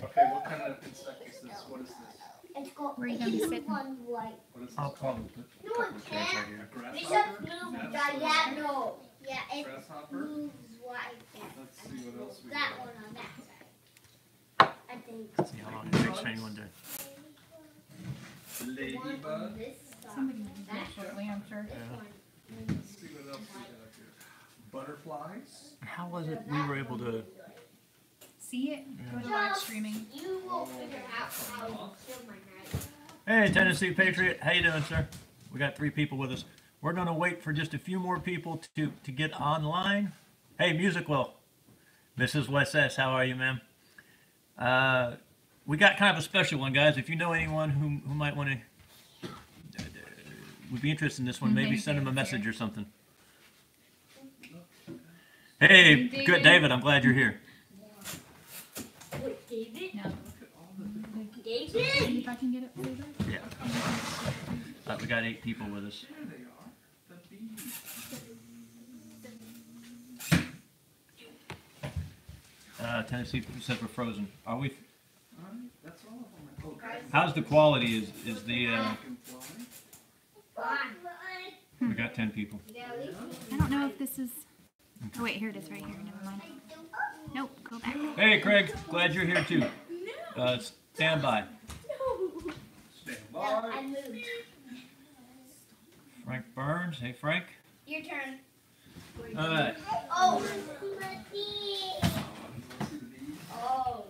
Okay, what kind of insect is this? What is this? It's got Where are you going to be sitting? one white. What is this? I'll probably put a couple of chairs right here. It's a Grasshopper? blue That's diagonal. Yeah, it Grasshopper? moves like that. Let's see what else we That got. one on that side. I think. See how long it takes for anyone to. One Ladybug. on this side. Somebody needs that shortly, I'm sure. This one. Let's see what else we got here. Butterflies. How was it we were able to? See it? Go to live streaming. You will figure out how to kill my knife. Hey, Tennessee Patriot, how you doing, sir? We got 3 people with us. We're gonna wait for just a few more people to get online. Hey, Music Will, Mrs. Wes S, how are you, ma'am? We got kind of a special one, guys. If you know anyone who might want to, would be interested in this one, maybe send them a message or something. Hey, good, David. I'm glad you're here. Wait, David? No. David? See if I can get it for you guys. Yeah. We got 8 people with us. There they are. The bees. Tennessee says we're frozen. Are we? That's all of them. Oh, How's the quality? Is the? Fine. We got 10 people. I don't know if this is... Oh, wait, here it is right here. Never mind. Nope, go back. Hey, Craig. Glad you're here too. Stand by. Stand No, by. I moved. Frank Burns. Hey, Frank. Your turn. All right. Oh. Oh.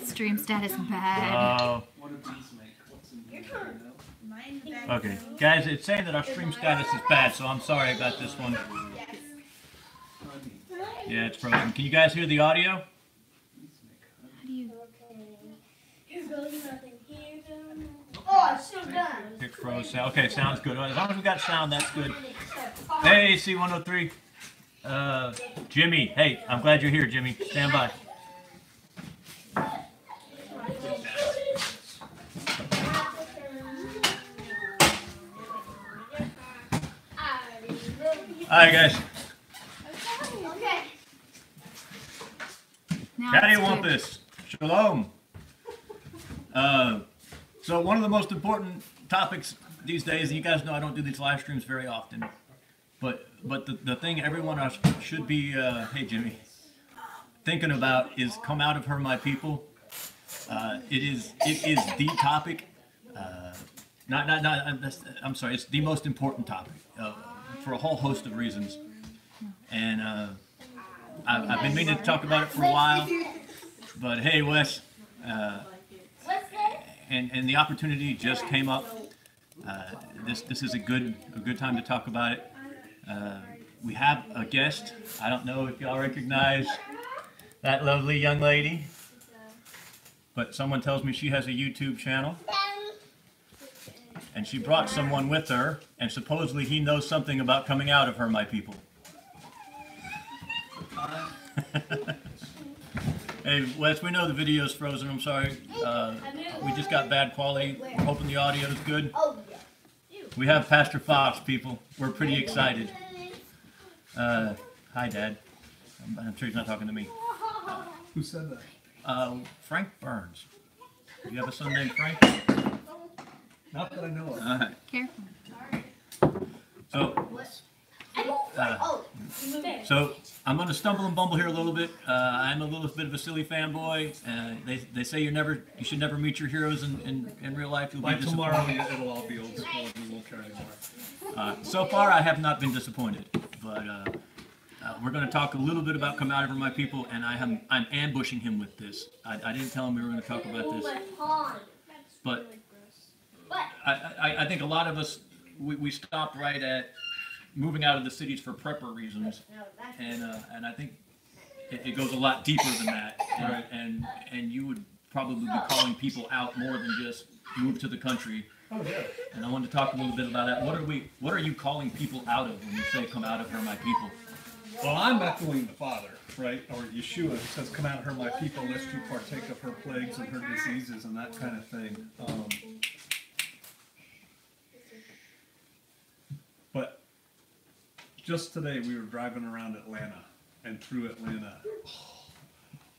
Stream status bad. What do bees make? What's in Your here? turn. You know? Okay, guys, it's saying that our stream status is bad, so I'm sorry about this one. Yes. Honey. Yeah, it's frozen. Can you guys hear the audio? Bees make honey. How do you... Here goes nothing. Here goes nothing. Oh, it's still done. It froze. Okay, sounds good. As long as we got sound, that's good. Hey, C103. Jimmy. Hey, I'm glad you're here, Jimmy. Stand by. All right, guys. Okay. Now Howdy, it's good. Wampus. Shalom. So one of the most important topics these days, and you guys know I don't do these live streams very often, but the thing everyone should be, hey Jimmy, thinking about is come out of her, my people. It is the topic. I'm sorry, it's the most important topic for a whole host of reasons, and I've been meaning to talk about it for a while, but hey, Wes. What's that? And the opportunity just came up. This is a good time to talk about it. We have a guest. I don't know if y'all recognize that lovely young lady, but someone tells me she has a YouTube channel, and she brought someone with her, and supposedly he knows something about coming out of her, my people. Hey, Wes, we know the video's frozen. I'm sorry. We just got bad quality. We're hoping the audio is good. Oh, yeah. We have Pastor Fox, people. We're pretty excited. Hi, Dad. I'm sure he's not talking to me. Who said that? Frank Burns. Do you have a son named Frank? Not that I know of. Careful. So I'm going to stumble and bumble here a little bit. I'm a little bit of a silly fanboy. They say you should never meet your heroes in real life. You'll By be tomorrow, disappointed. it'll all be old school and we won't care anymore. So far, I have not been disappointed, but we're going to talk a little bit about come out of my people, and I'm ambushing him with this. I didn't tell him we were going to talk about this, but I think a lot of us we stopped right at moving out of the cities for prepper reasons, and I think it goes a lot deeper than that. Right. And you would probably be calling people out more than just move to the country. Oh, yeah. And I wanted to talk a little bit about that. What are you calling people out of when you say come out of her, my people? Well, I'm echoing the Father, right? Or Yeshua, who says, come out of her, my people, lest you partake of her plagues and her diseases and that kind of thing. But just today, we were driving around Atlanta and through Atlanta.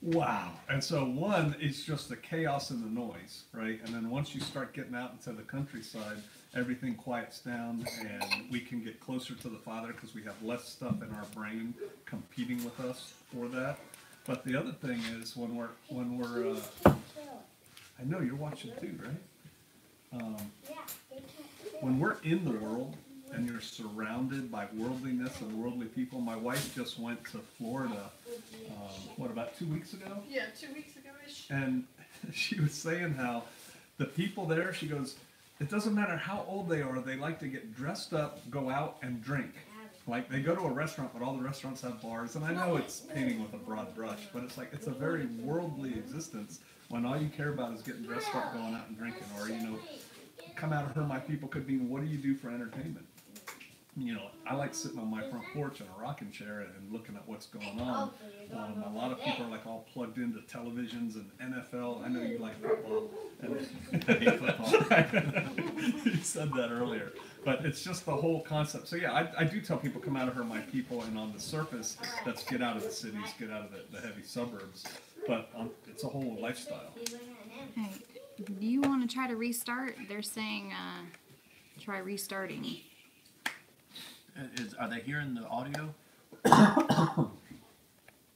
Wow. And so one, it's just the chaos and the noise, right? And then once you start getting out into the countryside, everything quiets down and we can get closer to the Father because we have less stuff in our brain competing with us for that. But the other thing is when we're I know you're watching too, right? When we're in the world and you're surrounded by worldliness and worldly people, my wife just went to Florida, about 2 weeks ago? Yeah, 2 weeks ago-ish. And she was saying how the people there, she goes, it doesn't matter how old they are, they like to get dressed up, go out and drink. Like they go to a restaurant, but all the restaurants have bars, and I know it's painting with a broad brush, but it's like it's a very worldly existence when all you care about is getting dressed up, going out and drinking, or come out of her, my people could mean, what do you do for entertainment? I like sitting on my front porch in a rocking chair and looking at what's going on. A lot of people are like all plugged into televisions and NFL. I know you like football. I hate football. You said that earlier. But it's just the whole concept. So yeah, I do tell people, come out of her, my people, and on the surface, let's get out of the cities, get out of the heavy suburbs. But it's a whole lifestyle. Hey, do you want to try to restart? They're saying try restarting. Are they hearing the audio?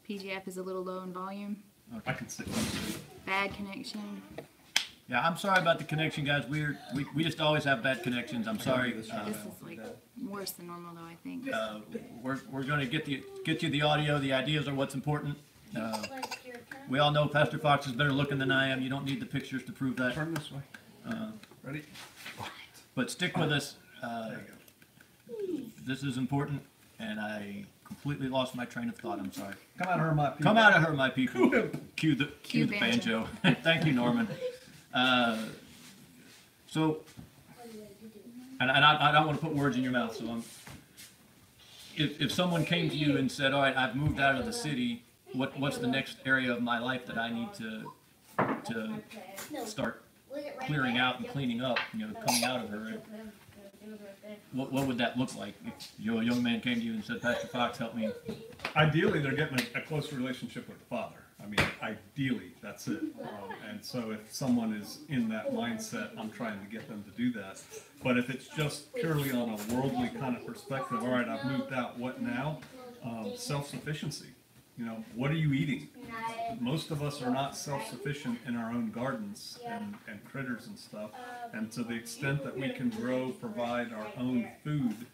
PJF is a little low in volume. Okay. I can sit. Bad connection. Yeah, I'm sorry about the connection, guys. We just always have bad connections. I'm sorry. This is like worse than normal, though. I think. We're going to get you the audio. The ideas are what's important. We all know Pastor Fox is better looking than I am. You don't need the pictures to prove that. Turn this way. Ready? But stick with us. There you go. This is important, and I completely lost my train of thought. I'm sorry. Come out of her, my people. Come out of her, my people. Cue the Cue banjo. Thank you, Norman. So, and I don't want to put words in your mouth. So, if someone came to you and said, "All right, I've moved out of the city. What's the next area of my life that I need to start clearing out and cleaning up? Coming out of her." What would that look like if a young man came to you and said, Pastor Fox, help me? Ideally, they're getting a close relationship with the Father. I mean, ideally, that's it. And so if someone is in that mindset, I'm trying to get them to do that. But if it's just purely on a worldly kind of perspective, all right, I've moved out, what now? Self-sufficiency. What are you eating? Most of us are not self-sufficient in our own gardens and critters and stuff. And to the extent that we can grow, provide our own food,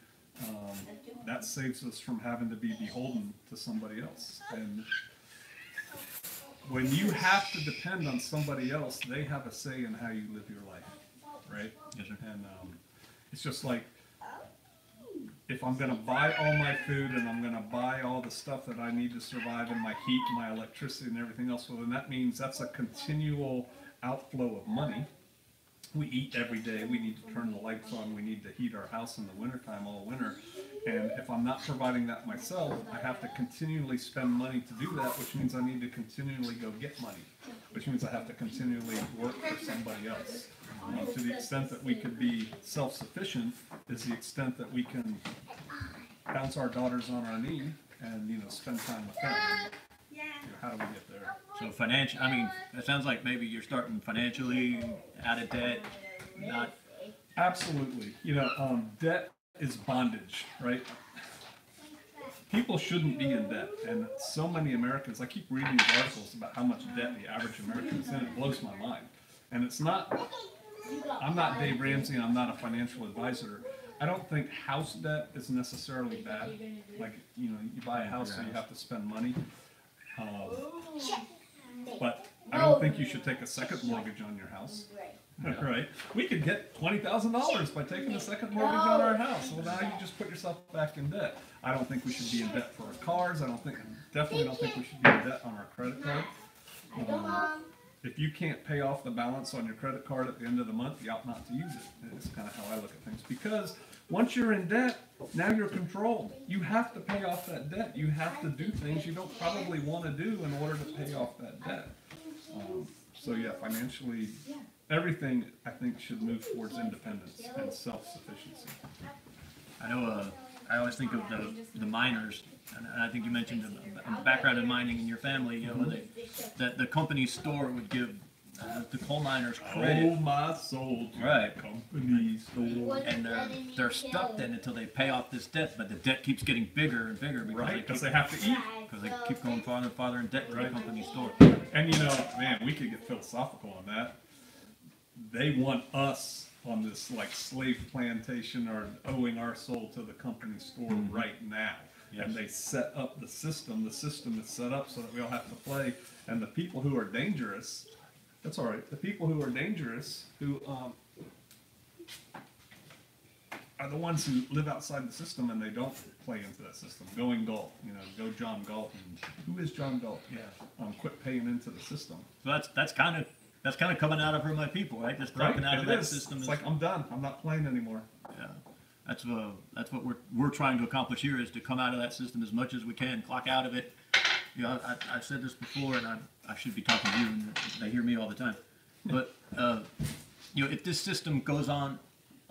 that saves us from having to be beholden to somebody else. And when you have to depend on somebody else, they have a say in how you live your life, right? Yes, sir. And it's just like, if I'm going to buy all my food and I'm going to buy all the stuff that I need to survive and my heat, my electricity and everything else, well then that means that's a continual outflow of money. We eat every day, we need to turn the lights on, we need to heat our house in the wintertime all winter. And if I'm not providing that myself, I have to continually spend money to do that, which means I need to continually go get money, which means I have to continually work for somebody else. To the extent that we could be self-sufficient is the extent that we can bounce our daughters on our knee and spend time with them. How do we get there? So financial, it sounds like maybe you're starting financially, out of debt, not... Absolutely. Debt is bondage, right? People shouldn't be in debt, and so many Americans, I keep reading these articles about how much debt the average American is in, it blows my mind. And it's not... I'm not Dave Ramsey, and I'm not a financial advisor. I don't think house debt is necessarily bad. Like, you buy a house, so you have to spend money. But I don't think you should take a second mortgage on your house. Right? We could get $20,000 by taking a second mortgage on our house. Well, now you just put yourself back in debt. I don't think we should be in debt for our cars. Definitely don't think we should be in debt on our credit card. If you can't pay off the balance on your credit card at the end of the month, you ought not to use it. It's kind of how I look at things. Because once you're in debt, now you're controlled. You have to pay off that debt. You have to do things you don't probably want to do in order to pay off that debt. So yeah, financially, everything I think should move towards independence and self-sufficiency. I know I always think of the miners, and I think you mentioned a background in mining in your family. You know, when the company store would give the coal miners credit. Oh my soul, right? Company store, and they're stuck then until they pay off this debt, but the debt keeps getting bigger and bigger because they have to eat. Because they keep going farther and farther in debt to the company store. And you know, man, we could get philosophical on that. They want us on this like slave plantation or owing our soul to the company store right now. Yes. And they set up the system. The system is set up so that we all have to play. And the people who are dangerous, that's all right. The people who are dangerous, who are the ones who live outside the system and they don't play into that system. Going Galt, you know, go John Galt. Who is John Galt? Yeah. Quit paying into the system. So that's kind of coming out of her, my people, right? Just dropping out of that system. It's like, I'm done. I'm not playing anymore. Yeah. That's what we're trying to accomplish here, is to come out of that system as much as we can, clock out of it. You know, I've said this before, and I should be talking to you, and they hear me all the time. But you know, if this system goes on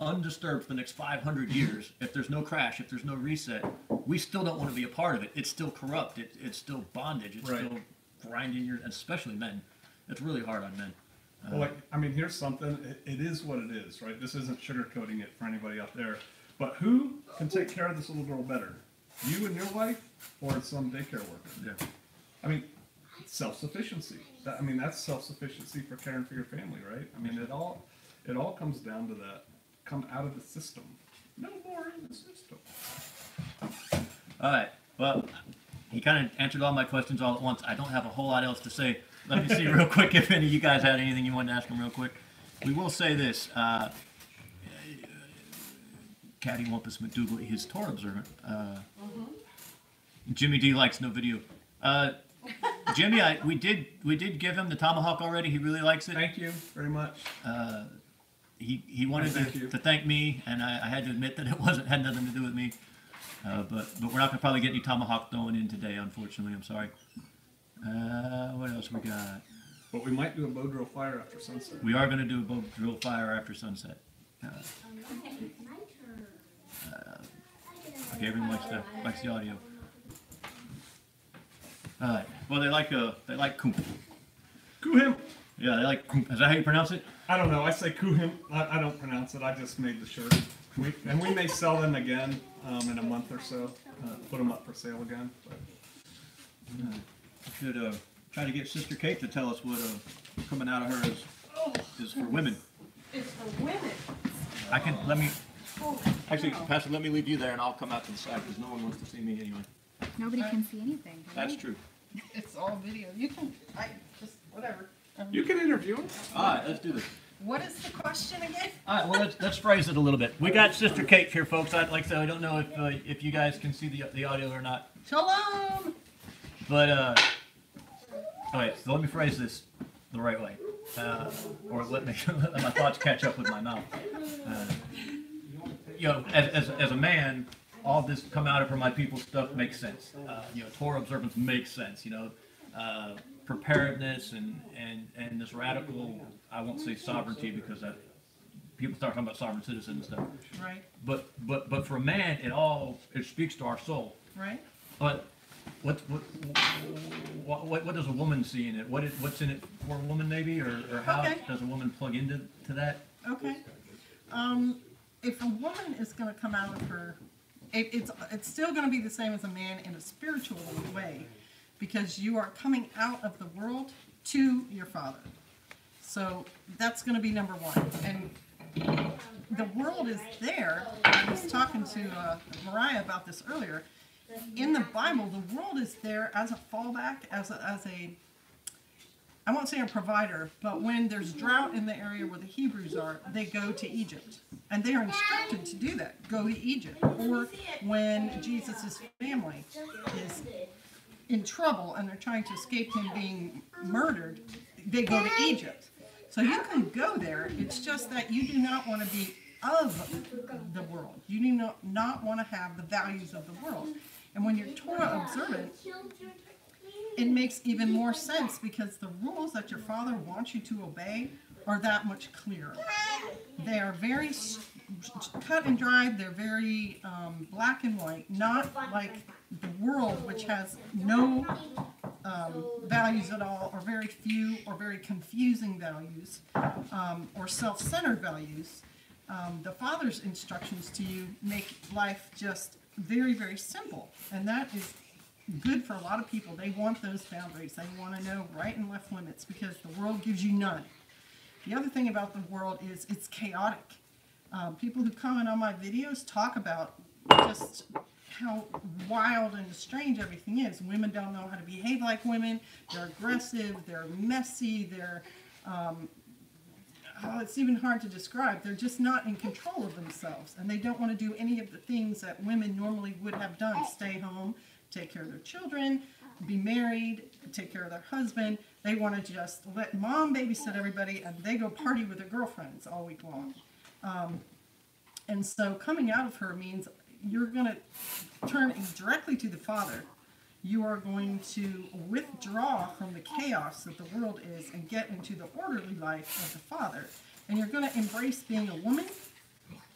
undisturbed for the next 500 years, if there's no crash, if there's no reset, we still don't want to be a part of it. It's still corrupt. It's still bondage. It's still grinding your, especially men. It's really hard on men. Well, like, I mean, here's something. It is what it is, right? This isn't sugarcoating it for anybody out there. But who can take care of this little girl better? You and your wife, or some daycare worker? Yeah. I mean, self-sufficiency. I mean, that's self-sufficiency for caring for your family, right? I mean, it all comes down to that. Come out of the system. No more in the system. All right. Well, he kind of answered all my questions all at once. I don't have a whole lot else to say. Let me see real quick if any of you guys had anything you wanted to ask him real quick. We will say this. Caddy Wumpus McDougal, his Torah observant. Jimmy D likes no video. Jimmy, we did give him the Tomahawk already. He really likes it. Thank you very much. He wanted to thank me, and I had to admit that it had nothing to do with me. But we're not gonna probably get any Tomahawk throwing in today, unfortunately. I'm sorry. What else we got? But we might do a bow drill fire after sunset. We are gonna do a bow drill fire after sunset. Okay, everyone likes the audio. All right. Well, they like COOHMP. COOHMP. Yeah, they like COOHMP. Is that how you pronounce it? I don't know. I say COOHMP. I don't pronounce it. I just made the shirt. And we may sell them again in a month or so. Put them up for sale again. But. We should try to get Sister Kate to tell us what coming out of her is for women. It's for women. Actually, Pastor, let me leave you there, and I'll come out to the side because no one wants to see me anyway. Nobody can see anything. That's true. It's all video. You can, just whatever. You can interview him. All right, let's do this. What is the question again? All right, well, let's phrase it a little bit. We got Sister Kate here, folks. Like I said, I don't know if you guys can see the audio or not. Shalom. But all right, so let me phrase this the right way, or let my thoughts catch up with my mouth. You know, as a man, all this come out of her my people stuff makes sense. You know, Torah observance makes sense. You know, preparedness and this radical, I won't say sovereignty because that people start talking about sovereign citizen and stuff. Right. But for a man, it speaks to our soul. Right. But what does a woman see in it? What's in it for a woman, maybe, or how does a woman plug into that? Okay. If a woman is going to come out of her, it's still going to be the same as a man in a spiritual way, because you are coming out of the world to your Father. So that's going to be number one. And the world is there. I was talking to Mariah about this earlier. In the Bible, the world is there as a fallback, as a I won't say a provider, but when there's drought in the area where the Hebrews are, they go to Egypt. And they are instructed to do that, go to Egypt. Or when Jesus' family is in trouble and they're trying to escape him being murdered, they go to Egypt. So you can go there, it's just that you do not want to be of the world. You do not want to have the values of the world. And when you're Torah observant, it makes even more sense because the rules that your Father wants you to obey are that much clearer. They are very cut and dried. They're very black and white, not like the world, which has no values at all, or very few, or very confusing values, or self-centered values. The Father's instructions to you make life just very, very simple, and that is good for a lot of people. They want those boundaries. They want to know right and left limits, because the world gives you none. The other thing about the world is it's chaotic. People who comment on my videos talk about just how wild and strange everything is. Women don't know how to behave like women. They're aggressive. They're messy. They're, it's even hard to describe. They're just not in control of themselves, and they don't want to do any of the things that women normally would have done. Stay home, take care of their children, be married, take care of their husband. They want to just let mom babysit everybody, and they go party with their girlfriends all week long. And so coming out of her means you're going to turn directly to the Father. You are going to withdraw from the chaos that the world is and get into the orderly life of the Father. And you're going to embrace being a woman,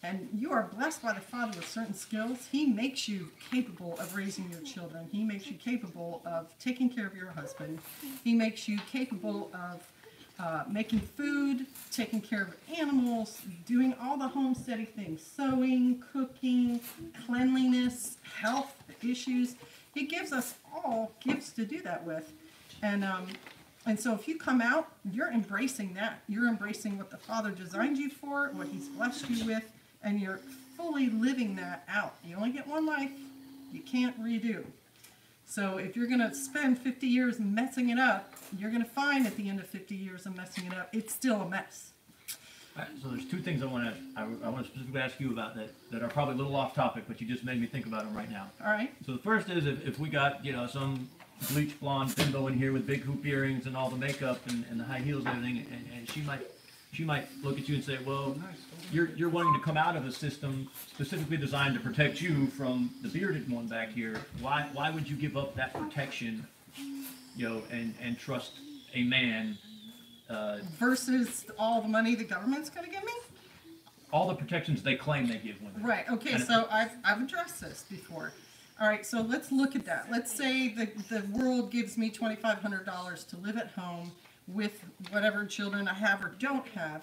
and you are blessed by the Father with certain skills. He makes you capable of raising your children. He makes you capable of taking care of your husband. He makes you capable of making food, taking care of animals, doing all the homesteading things, sewing, cooking, cleanliness, health issues. He gives us all gifts to do that with. And so if you come out, you're embracing that. You're embracing what the Father designed you for, what He's blessed you with, and you're fully living that out. You only get one life. You can't redo. So if you're going to spend 50 years messing it up, you're going to find at the end of 50 years of messing it up, it's still a mess. All right, so there's two things I want to specifically ask you about that are probably a little off topic, but you just made me think about them right now. All right. So the first is if we got, you know, some bleach blonde bimbo in here with big hoop earrings and all the makeup and the high heels and everything, and she might look at you and say, well, you're wanting to come out of a system specifically designed to protect you from the bearded one back here. Why would you give up that protection, you know, and trust a man versus all the money the government's going to give me? All the protections they claim they give women. Right. Okay. So I've addressed this before. All right. So let's look at that. Let's say the world gives me $2,500 to live at home with whatever children I have or don't have,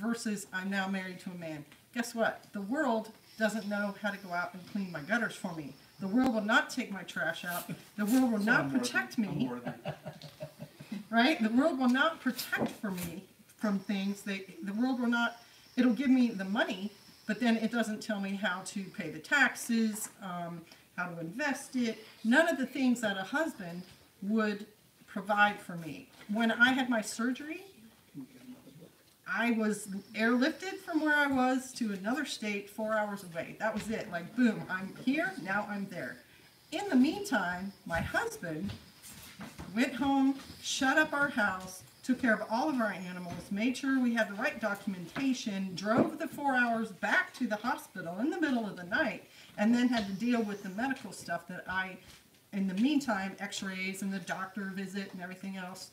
versus I'm now married to a man. Guess what? The world doesn't know how to go out and clean my gutters for me. The world will not take my trash out. The world will not protect me. Right? The world will not protect for me from things. The world will not, it'll give me the money, but then it doesn't tell me how to pay the taxes, how to invest it. None of the things that a husband would provide for me. When I had my surgery, I was airlifted from where I was to another state 4 hours away. That was it. Like, boom, I'm here, now I'm there. In the meantime, my husband went home, shut up our house, took care of all of our animals, made sure we had the right documentation, drove the 4 hours back to the hospital in the middle of the night, and then had to deal with the medical stuff that in the meantime, x-rays and the doctor visit and everything else.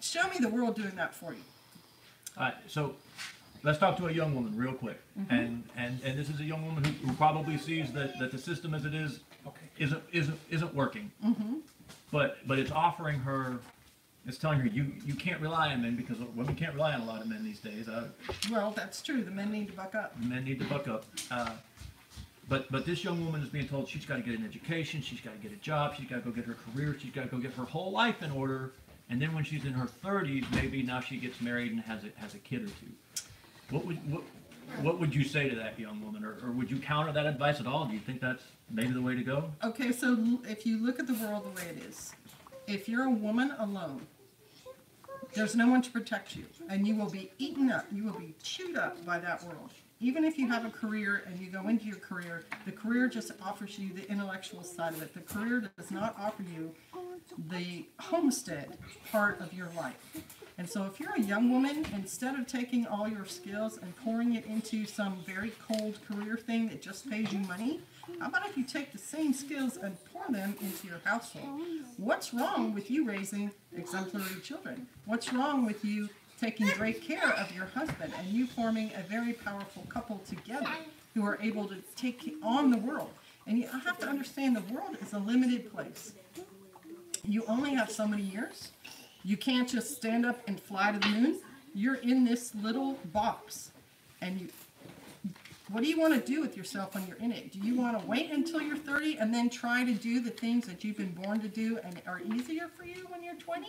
Show me the world doing that for you. All right, so let's talk to a young woman real quick. Mm-hmm. And this is a young woman who probably sees that the system as it is isn't working. Mm-hmm. But it's offering her, it's telling her you can't rely on men, because women can't rely on a lot of men these days. Well, that's true. The men need to buck up. The men need to buck up. But this young woman is being told she's got to get an education, she's got to get a job, she's got to go get her career, she's got to go get her whole life in order. And then when she's in her 30s, maybe now she gets married and has a kid or two. What would you say to that young woman, or would you counter that advice at all? Do you think that's maybe the way to go? Okay, so if you look at the world the way it is, if you're a woman alone, there's no one to protect you, and you will be eaten up, you will be chewed up by that world. Even if you have a career and you go into your career, the career just offers you the intellectual side of it. The career does not offer you the homestead part of your life. And so if you're a young woman, instead of taking all your skills and pouring it into some very cold career thing that just pays you money, how about if you take the same skills and pour them into your household? What's wrong with you raising exemplary children? What's wrong with you taking great care of your husband and you forming a very powerful couple together who are able to take on the world. And you have to understand the world is a limited place. You only have so many years. You can't just stand up and fly to the moon. You're in this little box. And what do you want to do with yourself when you're in it? Do you want to wait until you're 30 and then try to do the things that you've been born to do and are easier for you when you're 20?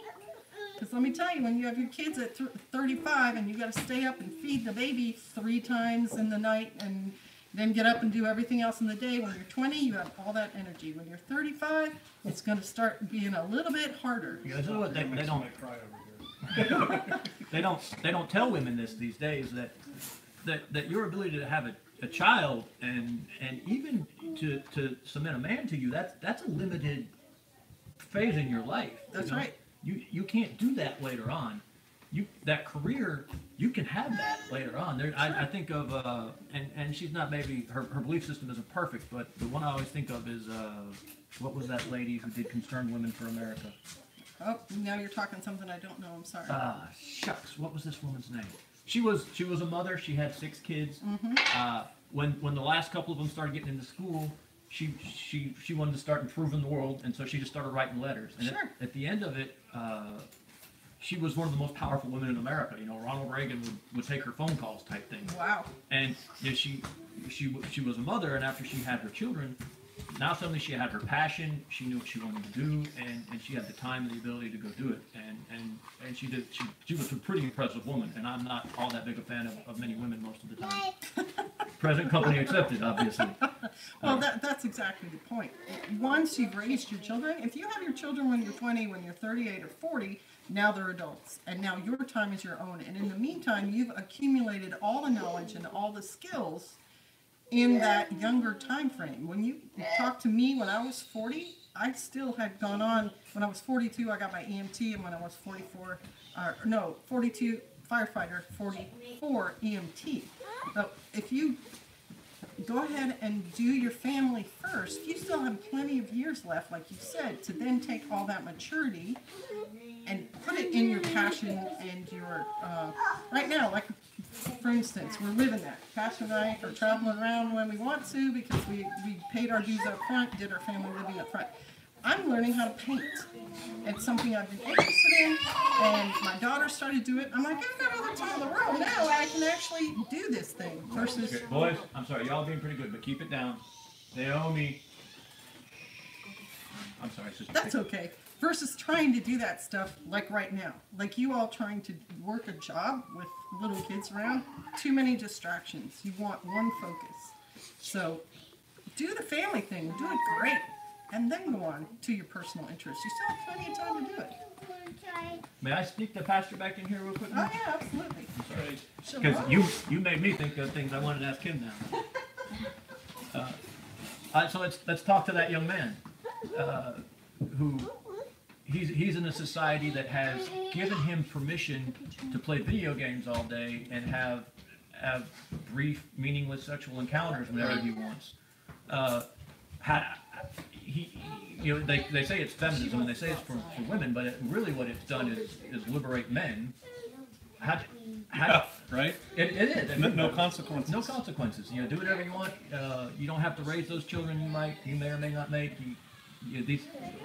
Because let me tell you, when you have your kids at 35 and you got to stay up and feed the baby 3 times in the night and then get up and do everything else in the day, when you're 20, you have all that energy. When you're 35, it's going to start being a little bit harder. You know what? They don't cry over here. they don't tell women this these days, that your ability to have a child and even to cement a man to you, that's a limited phase in your life. That's you know? right. You can't do that later on. That career, you can have that later on. There, I think of and she's not, maybe her belief system isn't perfect, but the one I always think of is what was that lady who did Concerned Women for America? Oh, now you're talking something I don't know. I'm sorry. Shucks, what was this woman's name? She was a mother. She had 6 kids. Mm-hmm. When the last couple of them started getting into school, she wanted to start improving the world, and so she just started writing letters. And Sure. at the end of it, she was one of the most powerful women in America. You know, Ronald Reagan would take her phone calls type thing. Wow. And you know, she was a mother, and after she had her children, now suddenly she had her passion. She knew what she wanted to do, and she had the time and the ability to go do it. And she did. She was a pretty impressive woman, and I'm not all that big a fan of many women most of the time. Present company accepted, obviously. Well, that's exactly the point. Once you've raised your children, if you have your children when you're 20, when you're 38 or 40, now they're adults, and now your time is your own. And in the meantime, you've accumulated all the knowledge and all the skills in that younger time frame. When you talk to me when I was 40, I still had gone on. When I was 42, I got my EMT, and when I was 42 firefighter, 44 EMT. So if you go ahead and do your family first, you still have plenty of years left, like you said, to then take all that maturity and put it in your passion and your, right now, like, for instance, we're living that. Pastor and I are traveling around when we want to because we paid our dues up front, did our family living up front. I'm learning how to paint. It's something I've been interested in, and my daughter started doing it. I'm like, I've got all the time in the world now. I can actually do this thing versus... Okay, boys, I'm sorry, y'all being pretty good, but keep it down. Naomi. I'm sorry, sister. That's okay. Versus trying to do that stuff like right now. Like you all trying to work a job with little kids around. Too many distractions. You want one focus. So do the family thing. Do it great. And then go on to your personal interests. You still have plenty of time to do it. May I sneak the pastor back in here real quick? Oh, yeah, absolutely. Because you made me think of things I wanted to ask him now. So let's talk to that young man who he's in a society that has given him permission to play video games all day and have brief, meaningless sexual encounters whenever he wants. They say it's feminism and they say it's for women, but really what it's done is liberate men. Right? It is. No consequences. No consequences. You know, do whatever you want. You don't have to raise those children you may or may not make.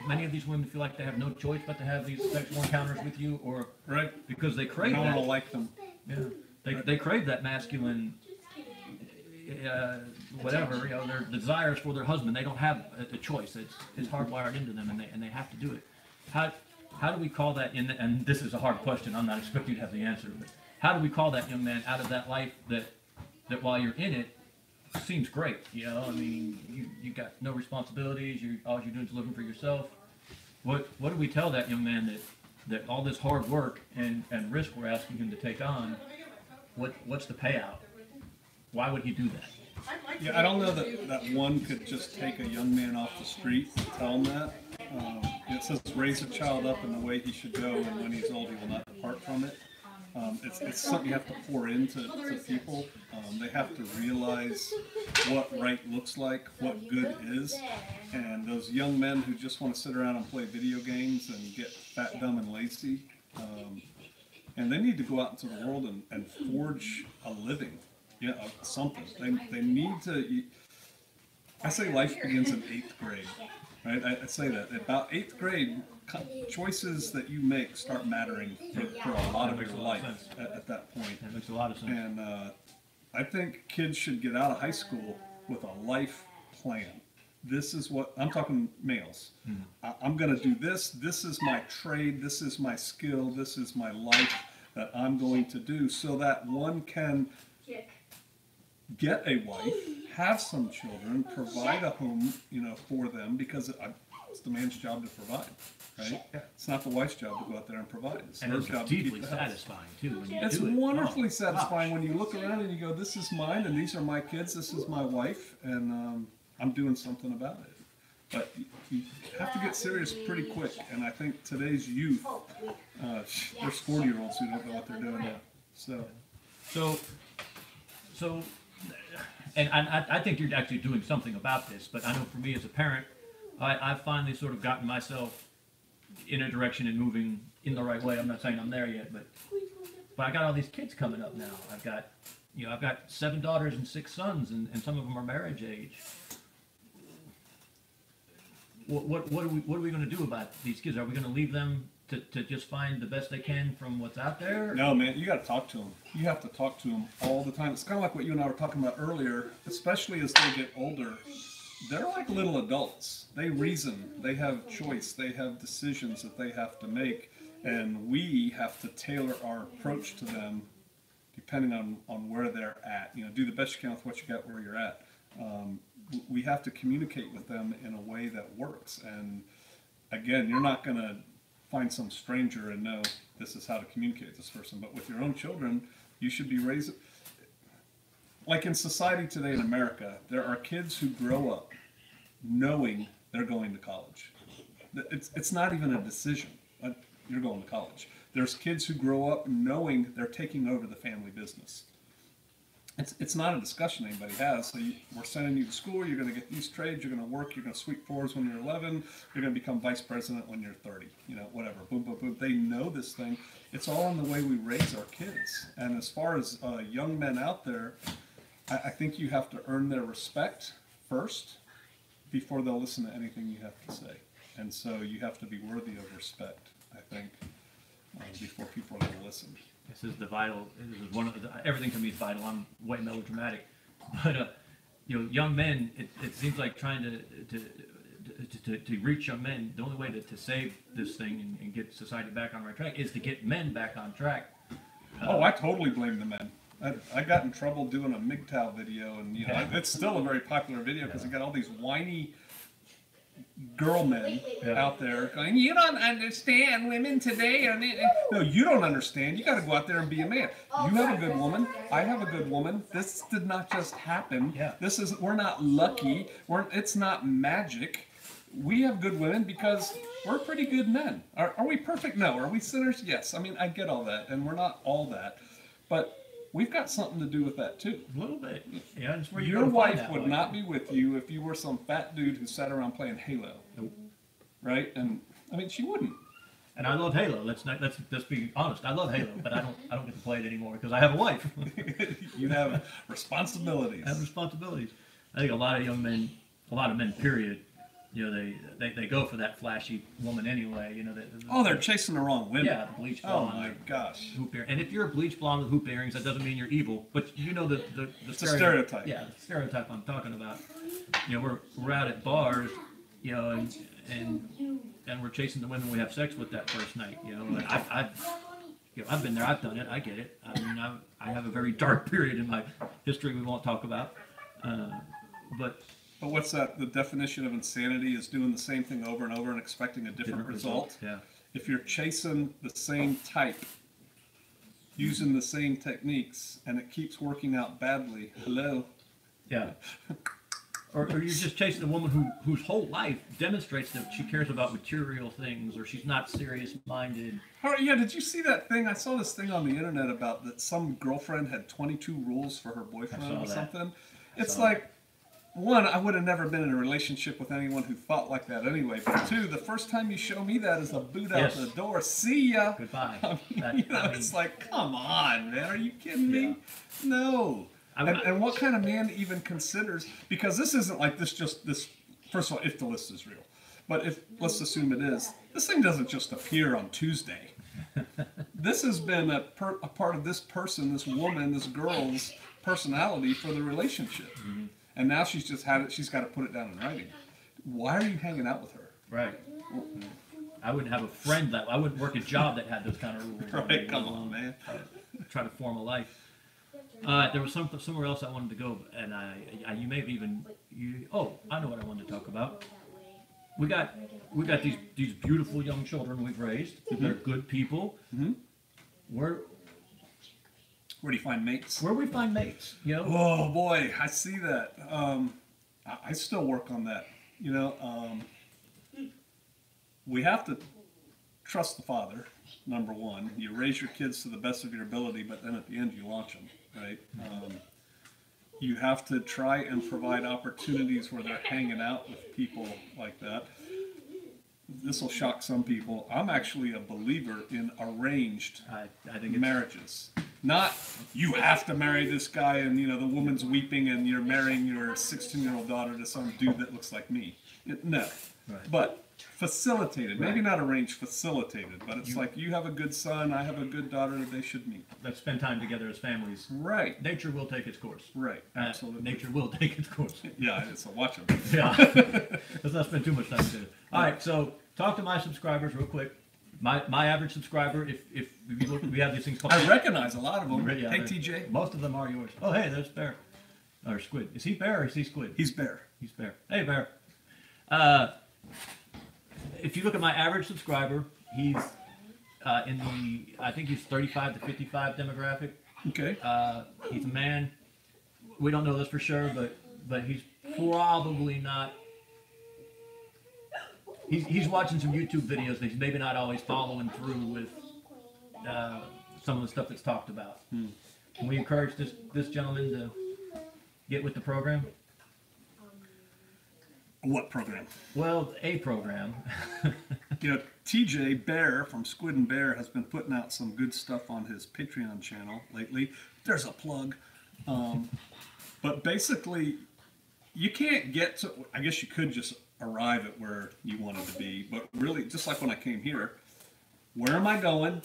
Many of these women feel like they have no choice but to have these sexual encounters with you, or right, because they crave no that. one will like them. Yeah, they crave that masculine, whatever, you know, their desires for their husband. They don't have a choice. It's hardwired into them, and they have to do it. How do we call that? And this is a hard question. I'm not expecting you to have the answer, but how do we call that young man out of that life that while you're in it seems great? You know, I mean, you got no responsibilities. All you're doing is living for yourself. What do we tell that young man that all this hard work and risk we're asking him to take on, what's the payout? Why would he do that? Yeah, I don't know that one could just take a young man off the street and tell him that. It says raise a child up in the way he should go, and when he's old he will not depart from it. It's something you have to pour into people. They have to realize what right looks like, what good is. And those young men who just want to sit around and play video games and get fat, dumb, and lazy, and they need to go out into the world and forge a living, something. They need to. I say life begins in 8th grade, right? I say that about 8th grade, choices that you make start mattering for a lot of your life at that point. That makes a lot of sense. And I think kids should get out of high school with a life plan. This is what I'm talking males. I'm going to do this. This is my trade. This is my skill. This is my life that I'm going to do, so that one can get a wife, have some children, provide a home, for them, because it's the man's job to provide, right? It's not the wife's job to go out there and provide. It's And her it's job to keep deeply the house. satisfying too when you It's do it. wonderfully Oh, satisfying gosh. when you look around and you go, this is mine, and these are my kids, this is my wife, and I'm doing something about it. But you have to get serious pretty quick, and I think today's youth, there's 40-year-olds who don't know what they're doing. So, and I think you're actually doing something about this, but I know for me as a parent, I've finally sort of gotten myself in a direction and moving in the right way. I'm not saying I'm there yet, but I got all these kids coming up now. I've got 7 daughters and 6 sons, and some of them are marriage age. What are we going to do about these kids? Are we going to leave them to just find the best they can from what's out there? No, man, you got to talk to them. You have to talk to them all the time. It's kind of like what you and I were talking about earlier, especially as they get older. They're like little adults. They reason, they have choice, they have decisions that they have to make, and we have to tailor our approach to them depending on where they're at. Do the best you can with what you got where you're at. We have to communicate with them in a way that works. And again, you're not going to find some stranger and know this is how to communicate with this person. But with your own children, you should be raised. Like in society today in America, there are kids who grow up knowing they're going to college. It's not even a decision. You're going to college. There's kids who grow up knowing they're taking over the family business. It's not a discussion anybody has. So we're sending you to school, you're going to get these trades, you're going to work, you're going to sweep floors when you're 11, you're going to become vice president when you're 30, whatever, boom, boom, boom. They know this thing. It's all in the way we raise our kids. And as far as young men out there, I think you have to earn their respect first before they'll listen to anything you have to say. And so you have to be worthy of respect, I think, before people are going to listen. This is one of everything to me is vital. I'm way melodramatic, but young men. It seems like trying to reach young men. The only way to save this thing and get society back on the right track is to get men back on track. I totally blame the men. I got in trouble doing a MGTOW video, and it's still a very popular video because you got all these whiny girl men out there going, you don't understand women today. No, you don't understand. You got to go out there and be a man. You have a good woman. I have a good woman. This did not just happen. We're not lucky. It's not magic. We have good women because we're pretty good men. Are we perfect? No. Are we sinners? Yes. I mean, I get all that, and we're not all that, but we've got something to do with that too. A little bit. Yeah, that's where your wife would not be with you if you were some fat dude who sat around playing Halo. Nope. Right? And I mean, she wouldn't. And I love Halo. Let's be honest. I love Halo, but I don't get to play it anymore because I have a wife. You have responsibilities. I have responsibilities. I think a lot of men, period. They go for that flashy woman anyway. They're chasing the wrong women. Yeah, the bleach blonde. Oh my gosh. Hoop earrings. And if you're a bleach blonde with hoop earrings, that doesn't mean you're evil. But It's a stereotype. Yeah, the stereotype I'm talking about. We're out at bars, and we're chasing the women we have sex with that first night. I've been there. I've done it. I get it. I mean, I have a very dark period in my history we won't talk about. But what's that? The definition of insanity is doing the same thing over and over and expecting a different result. Yeah. If you're chasing the same type, using the same techniques, and it keeps working out badly, hello. Yeah. Or you're just chasing a woman whose whole life demonstrates that she cares about material things, or she's not serious-minded. Oh, yeah, did you see that thing? I saw this thing on the internet about that some girlfriend had 22 rules for her boyfriend or something. It's like, one, I would have never been in a relationship with anyone who thought like that anyway. But two, the first time you show me that is a boot out Yes. the door. See ya. Goodbye. I mean, it's like, come on, man. Are you kidding me? No. And what kind of man even considers, because this isn't like this, first of all, if the list is real. But if, let's assume it is, this thing doesn't just appear on Tuesday. This has been a part of this person, this woman, this girl's personality for the relationship. Mm-hmm. And now she's just had it, she's got to put it down in writing. Why are you hanging out with her? Right. I wouldn't have a friend I wouldn't work a job that had those kind of rules. Right, come on, man. Try to form a life. There was somewhere else I wanted to go, and you may have even, I know what I wanted to talk about. We got these beautiful young children we've raised. Mm-hmm. They're good people. Mm-hmm. Where do you find mates? Where we find mates, you know? Oh boy, I see that. I still work on that. You know, we have to trust the Father. Number one, you raise your kids to the best of your ability, but then at the end you launch them, right? You have to try and provide opportunities where they're hanging out with people like that. This will shock some people. I'm actually a believer in arranged I think marriages. Not, you have to marry this guy and, you know, the woman's weeping and you're marrying your 16-year-old daughter to some dude that looks like me. No. Right. But facilitated. Maybe not arranged, facilitated. But it's like, you have a good son, I have a good daughter, they should meet. Let's spend time together as families. Right. Nature will take its course. Right. Absolutely. Nature will take its course. Yeah, so watch them. Yeah. Let's not spend too much time together. All right, so talk to my subscribers real quick. My average subscriber, if you look, we have these things called... I recognize a lot of them. Yeah, hey, TJ. Most of them are yours. Oh, hey, there's Bear. Or Squid. Is he Bear or is he Squid? He's Bear. He's Bear. Hey, Bear. If you look at my average subscriber, he's in the, I think he's 35 to 55 demographic. Okay. He's a man. We don't know this for sure, but he's probably not... He's watching some YouTube videos that he's maybe not always following through with some of the stuff that's talked about. Can we encourage this gentleman to get with the program? What program? Well, a program. You know, TJ Bear from Squid and Bear has been putting out some good stuff on his Patreon channel lately. There's a plug. But basically, you can't get to... I guess you could just arrive at where you wanted to be, but really, just like when I came here, where am I going?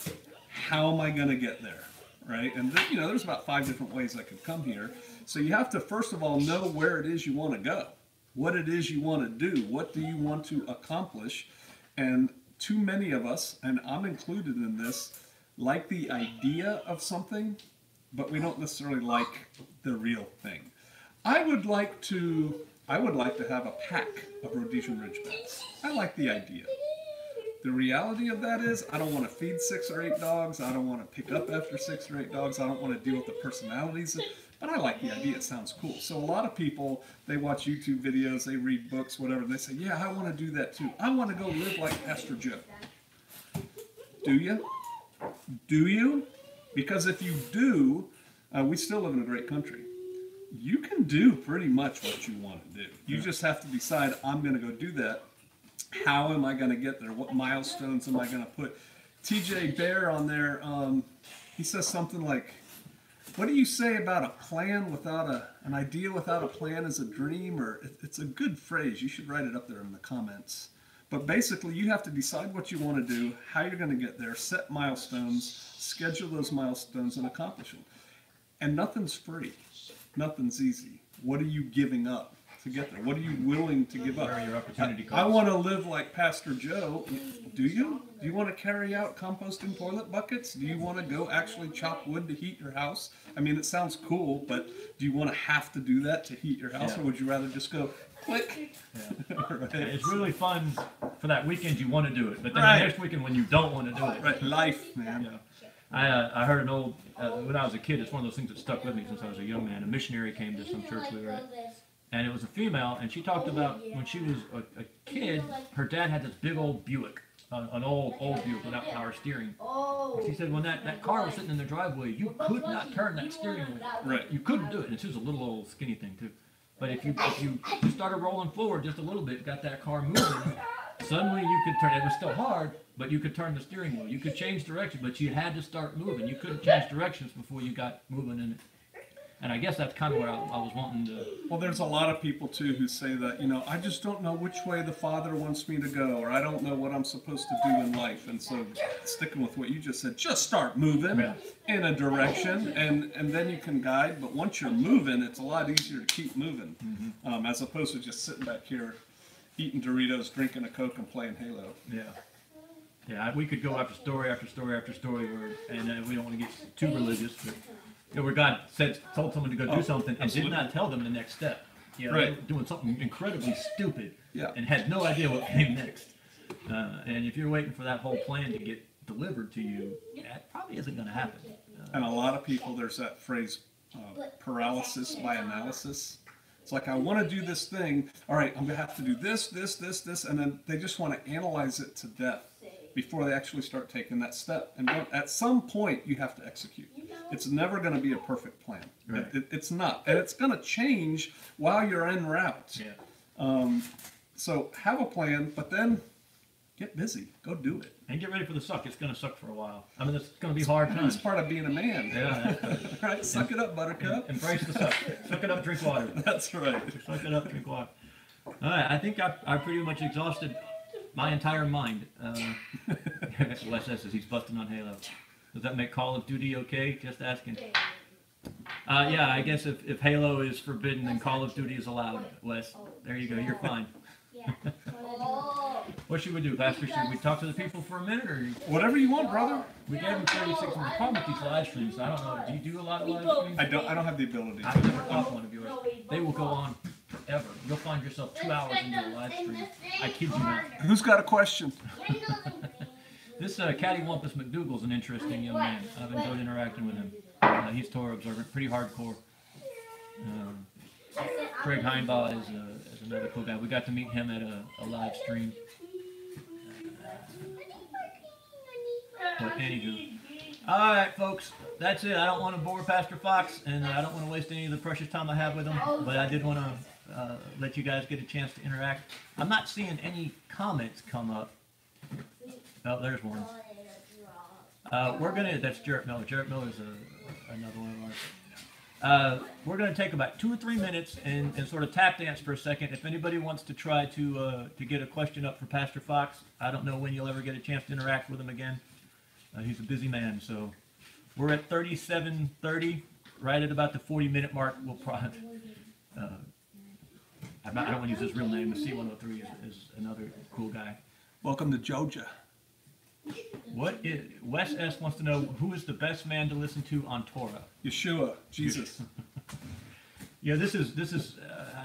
How am I going to get there? Right? And you know, there's about 5 different ways I could come here. So you have to first of all know where it is you want to go, what it is you want to do, what do you want to accomplish. And too many of us, and I'm included in this, like the idea of something, but we don't necessarily like the real thing. I would like to have a pack of Rhodesian Ridgebacks. I like the idea. The reality of that is I don't want to feed 6 or 8 dogs. I don't want to pick up after 6 or 8 dogs. I don't want to deal with the personalities. But I like the idea. It sounds cool. So a lot of people, they watch YouTube videos, they read books, whatever. They say, yeah, I want to do that too. I want to go live like Pastor Joe. Do you? Do you? Because if you do, we still live in a great country. You can do pretty much what you want to do. You just have to decide, I'm going to go do that. How am I going to get there? What milestones am I going to put? TJ Bear on there, he says something like, what do you say about a plan without an idea without a plan is a dream? Or it's a good phrase. You should write it up there in the comments. But basically, you have to decide what you want to do, how you're going to get there, set milestones, schedule those milestones, and accomplish them. And nothing's free. Nothing's easy. What are you giving up to get there? What are you willing to give up? Where are your opportunity costs? I want to live like Pastor Joe. Do you? Do you want to carry out composting toilet buckets? Do you want to go actually chop wood to heat your house? I mean, it sounds cool, but do you want to have to do that to heat your house, or would you rather just go, click? Yeah. Right. It's really fun for that weekend you want to do it, but then the next weekend when you don't want to do it. Right, life, man. Yeah. I heard an old, when I was a kid, it's one of those things that stuck with me since I was a young man. A missionary came to some church we were at, and it was a female, and she talked about when she was a kid, her dad had this big old Buick, an old Buick without power steering. And she said when that car was sitting in the driveway, you could not turn that steering wheel. Right. You couldn't do it, and she was a little old skinny thing too. But if you started rolling forward just a little bit, got that car moving, suddenly you could turn. It was still hard, but you could turn the steering wheel. You could change direction, but you had to start moving. You couldn't change directions before you got moving in it. And I guess that's kind of what I was wanting to. Well, there's a lot of people too who say that, you know, I just don't know which way the Father wants me to go, or I don't know what I'm supposed to do in life. And so, sticking with what you just said, just start moving in a direction, and then you can guide. But once you're moving, it's a lot easier to keep moving, as opposed to just sitting back here, eating Doritos, drinking a Coke, and playing Halo. Yeah. Yeah, we could go after story after story after story, and we don't want to get too religious, but. You know, where God told someone to go do something and did not tell them the next step. You know, they were doing something incredibly stupid and had no idea what came next. And if you're waiting for that whole plan to get delivered to you, that probably isn't going to happen. And a lot of people, there's that phrase, paralysis by analysis. It's like, I want to do this thing. All right, I'm going to have to do this, this, this, this. And then they just want to analyze it to death before they actually start taking that step. And at some point, you have to execute. It's never going to be a perfect plan. Right. It's not. And it's going to change while you're en route. Yeah. So have a plan, but then get busy. Go do it. And get ready for the suck. It's going to suck for a while. I mean, it's going to be hard times. It's part of being a man. Yeah. Right? Suck it up, buttercup. Embrace the suck. Suck it up, drink water. That's right. Suck it up, drink water. All right. I think I pretty much exhausted my entire mind. Wes says he's busting on Halo. Does that make Call of Duty okay? Just asking. Yeah, I guess if Halo is forbidden, then Call of Duty is allowed, Wes. There you go. You're fine. What should we do, Pastor? Should we talk to the people for a minute, or whatever you want, brother? We gave them 36 minutes. The problem with these live streams, I don't know. Do you do a lot of live streams? I don't have the ability. I've never caught one of yours. They will go on forever. You'll find yourself 2 hours into a live stream. I kid you not. Who's got a question? This Cattywampus McDougal's an interesting young man. I've enjoyed interacting with him. He's Torah observant, pretty hardcore. Craig Heinbaugh is another cool guy. We got to meet him at a live stream. But anywho. Alright, folks. That's it. I don't want to bore Pastor Fox, and I don't want to waste any of the precious time I have with him. But I did want to let you guys get a chance to interact. I'm not seeing any comments come up. Oh, there's one. We're gonna. That's Jarrett Miller. Jarrett Miller's another one of ours. We're gonna take about 2 or 3 minutes and sort of tap dance for a second. If anybody wants to try to get a question up for Pastor Fox, I don't know when you'll ever get a chance to interact with him again. He's a busy man, so we're at 37:30, right at about the 40-minute mark. We'll probably. I don't want to use his real name. The C103 is another cool guy. Welcome to Georgia. Wes S. wants to know, who is the best man to listen to on Torah? Yeshua, Jesus. Yeah, this is.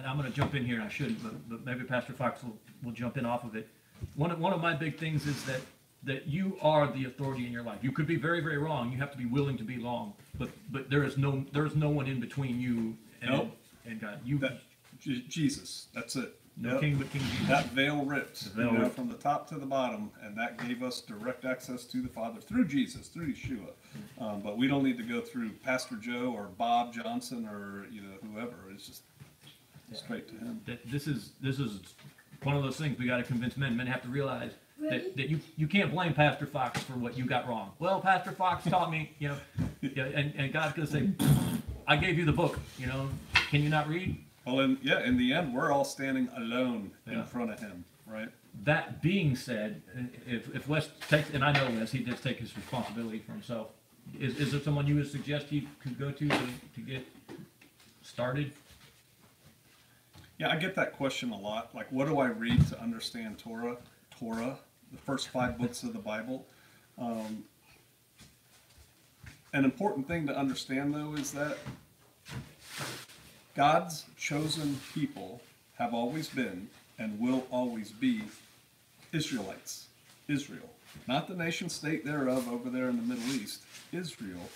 I'm going to jump in here, and I shouldn't, but maybe Pastor Fox will jump in off of it. One of my big things is that you are the authority in your life. You could be very, very wrong. You have to be willing to be wrong, but there is no one in between you and God. Jesus. That's it. No king but King Jesus. That veil ripped, from the top to the bottom, and that gave us direct access to the Father through Jesus, through Yeshua. But we don't need to go through Pastor Joe or Bob Johnson or whoever. It's just straight to him. This is one of those things we got to convince men. Men have to realize that you can't blame Pastor Fox for what you got wrong. Well, Pastor Fox taught me, and God's going to say, I gave you the book. Can you not read? Well, in the end, we're all standing alone in front of him, right? That being said, if Wes takes, and I know Wes, he does take his responsibility for himself. Is there someone you would suggest he could go to get started? Yeah, I get that question a lot. Like, what do I read to understand Torah? The first 5 books of the Bible. An important thing to understand, though, is that God's chosen people have always been and will always be Israelites. Israel. Not the nation state thereof over there in the Middle East. Israel.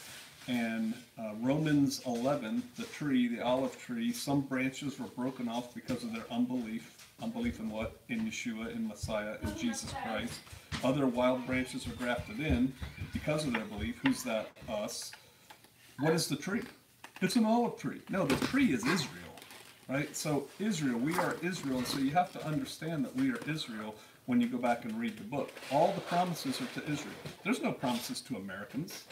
And Romans 11, the tree, the olive tree, some branches were broken off because of their unbelief. Unbelief in what? In Yeshua, in Messiah, in Jesus Christ. Other wild branches are grafted in because of their belief. Who's that? Us. What is the tree? It's an olive tree. No, the tree is Israel. right? So Israel, we are Israel, and so you have to understand that we are Israel when you go back and read the book. All the promises are to Israel. There's no promises to Americans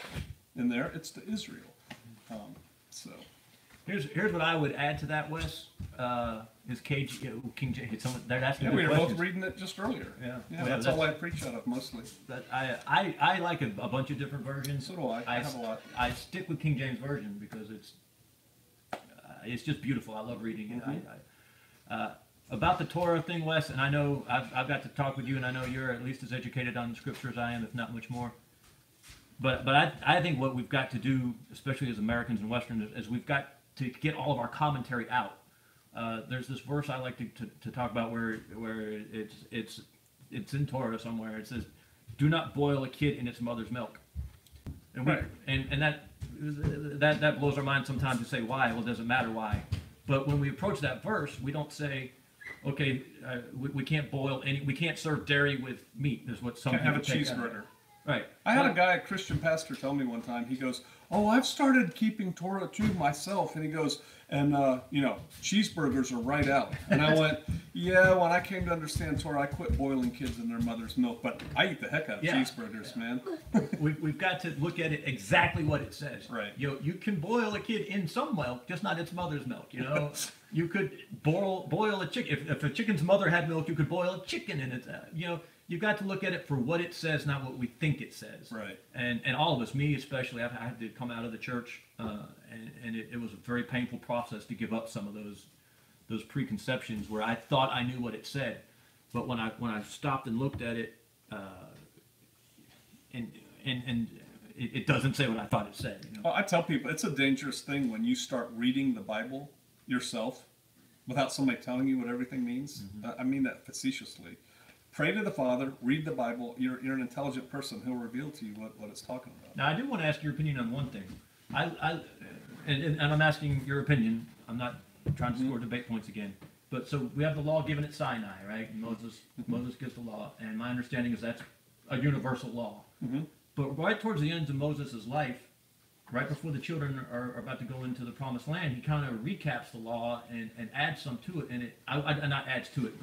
in there. It's to Israel. So Here's what I would add to that, Wes. Is King James? They're asking yeah, good we were questions. both reading it just earlier. Yeah. Yeah, Well, that's all I preach out of mostly. But I like a bunch of different versions. So do I. I have a lot. I stick with King James Version because it's just beautiful. I love reading it. Mm-hmm. About the Torah thing, Wes, and I know I've got to talk with you, and I know you're at least as educated on the scripture as I am, if not much more. But I think what we've got to do, especially as Americans and Westerners, is we've got to get all of our commentary out. There's this verse I like to talk about where it's in Torah somewhere. It says, "Do not boil a kid in its mother's milk." And Right. and that blows our mind sometimes to say why. Well, it doesn't matter why. But when we approach that verse, we don't say, okay, we can't boil we can't serve dairy with meat. Is what some Can't have a people take out of it. cheeseburger. Right. I had a guy, a Christian pastor, tell me one time, he goes, "Oh, I've started keeping Torah too myself." And he goes, and, cheeseburgers are right out. And I went, yeah, when I came to understand Torah, I quit boiling kids in their mother's milk. But I eat the heck out of cheeseburgers, man. We've got to look at it exactly what it says. Right. You can boil a kid in some milk, just not its mother's milk. You could boil a chicken. If a chicken's mother had milk, you could boil a chicken in it. You've got to look at it for what it says, not what we think it says. Right. And all of us, me especially, I had to come out of the church, and it was a very painful process to give up some of those preconceptions where I thought I knew what it said, but when I stopped and looked at it, and it doesn't say what I thought it said. Oh, I tell people it's a dangerous thing when you start reading the Bible yourself without somebody telling you what everything means. I mean that facetiously. Pray to the Father, read the Bible. You're an intelligent person. He'll reveal to you what it's talking about. Now, I do want to ask your opinion on one thing. And I'm asking your opinion. I'm not trying to score debate points again. But so we have the law given at Sinai, right? Moses gives the law, and my understanding is that's a universal law. But right towards the end of Moses' life, right before the children are about to go into the Promised Land, he kind of recaps the law and adds some to it. And not adds to it,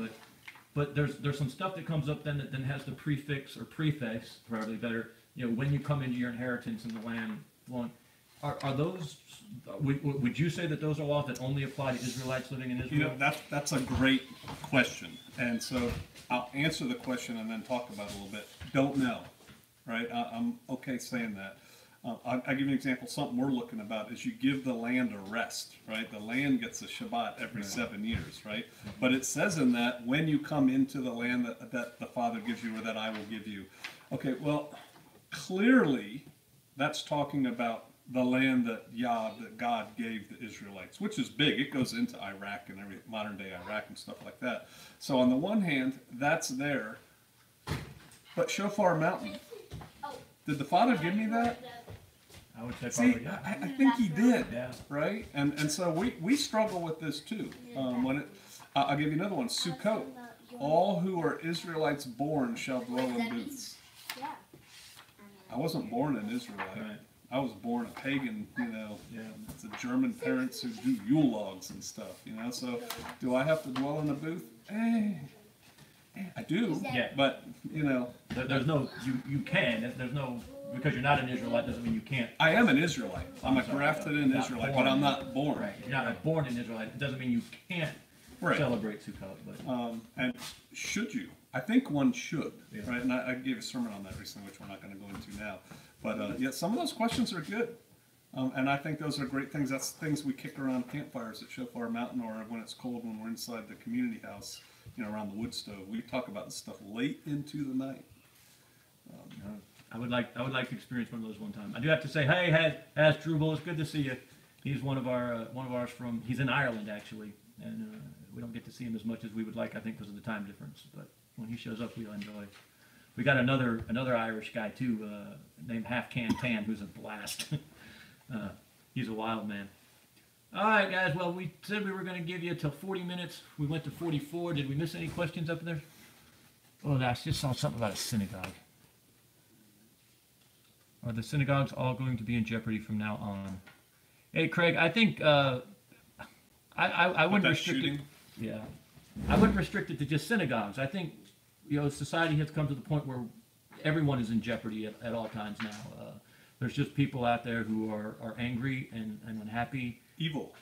but there's some stuff that comes up then that then has the prefix or preface, probably better, when you come into your inheritance in the land. Are those, would you say that those are laws that only apply to Israelites living in Israel? That's a great question. And so I'll answer the question and then talk about it a little bit. Don't know, right? I'm okay saying that. I'll give you an example. Something we're looking about is you give the land a rest, right? The land gets a Shabbat every 7 years, right? But it says in that when you come into the land that the Father gives you or that I will give you. Okay, well, clearly that's talking about the land that God gave the Israelites, which is big. It goes into Iraq and modern day Iraq and stuff like that. So on the one hand, that's there. But Shofar Mountain, did the Father give me that? I would say See, probably, yeah. I think he did, Yeah. right? And so we struggle with this too. I'll give you another one, Sukkot. All who are Israelites born shall dwell in booths. I wasn't born an Israelite. Right. I was born a pagan, Yeah. It's the German parents who do Yule logs and stuff, So do I have to dwell in a booth? I do, Yeah. but, There's no, you can. There's no, because you're not an Israelite doesn't mean you can't. I am an Israelite. I'm a sorry, grafted in not Israelite, born. but I'm not born. Right. You're not born in Israelite. It doesn't mean you can't Right. celebrate Sukkot. But And should you? I think one should, Yeah. right? And I gave a sermon on that recently, which we're not going to go into now. But yeah, some of those questions are good. And I think those are great things. That's things we kick around campfires at Shofar Mountain, or when it's cold, when we're inside the community house, around the wood stove. We talk about this stuff late into the night. I would like to experience one of those one time. I do have to say, hey, Has Drubal, it's good to see you. He's one of ours from. He's in Ireland actually, and we don't get to see him as much as we would like. I think because of the time difference. But when he shows up, we'll enjoy. We got another Irish guy too, named Half Can Tan, who's a blast. He's a wild man. All right, guys. Well, we said we were going to give you till 40 minutes. We went to 44. Did we miss any questions up there? Oh, I just saw something about a synagogue. Are the synagogues all going to be in jeopardy from now on? Hey, Craig, I think I wouldn't that restrict shooting? it. Yeah, I wouldn't restrict it to just synagogues. I think, society has come to the point where everyone is in jeopardy at all times now. There's just people out there who are angry and unhappy. Evil.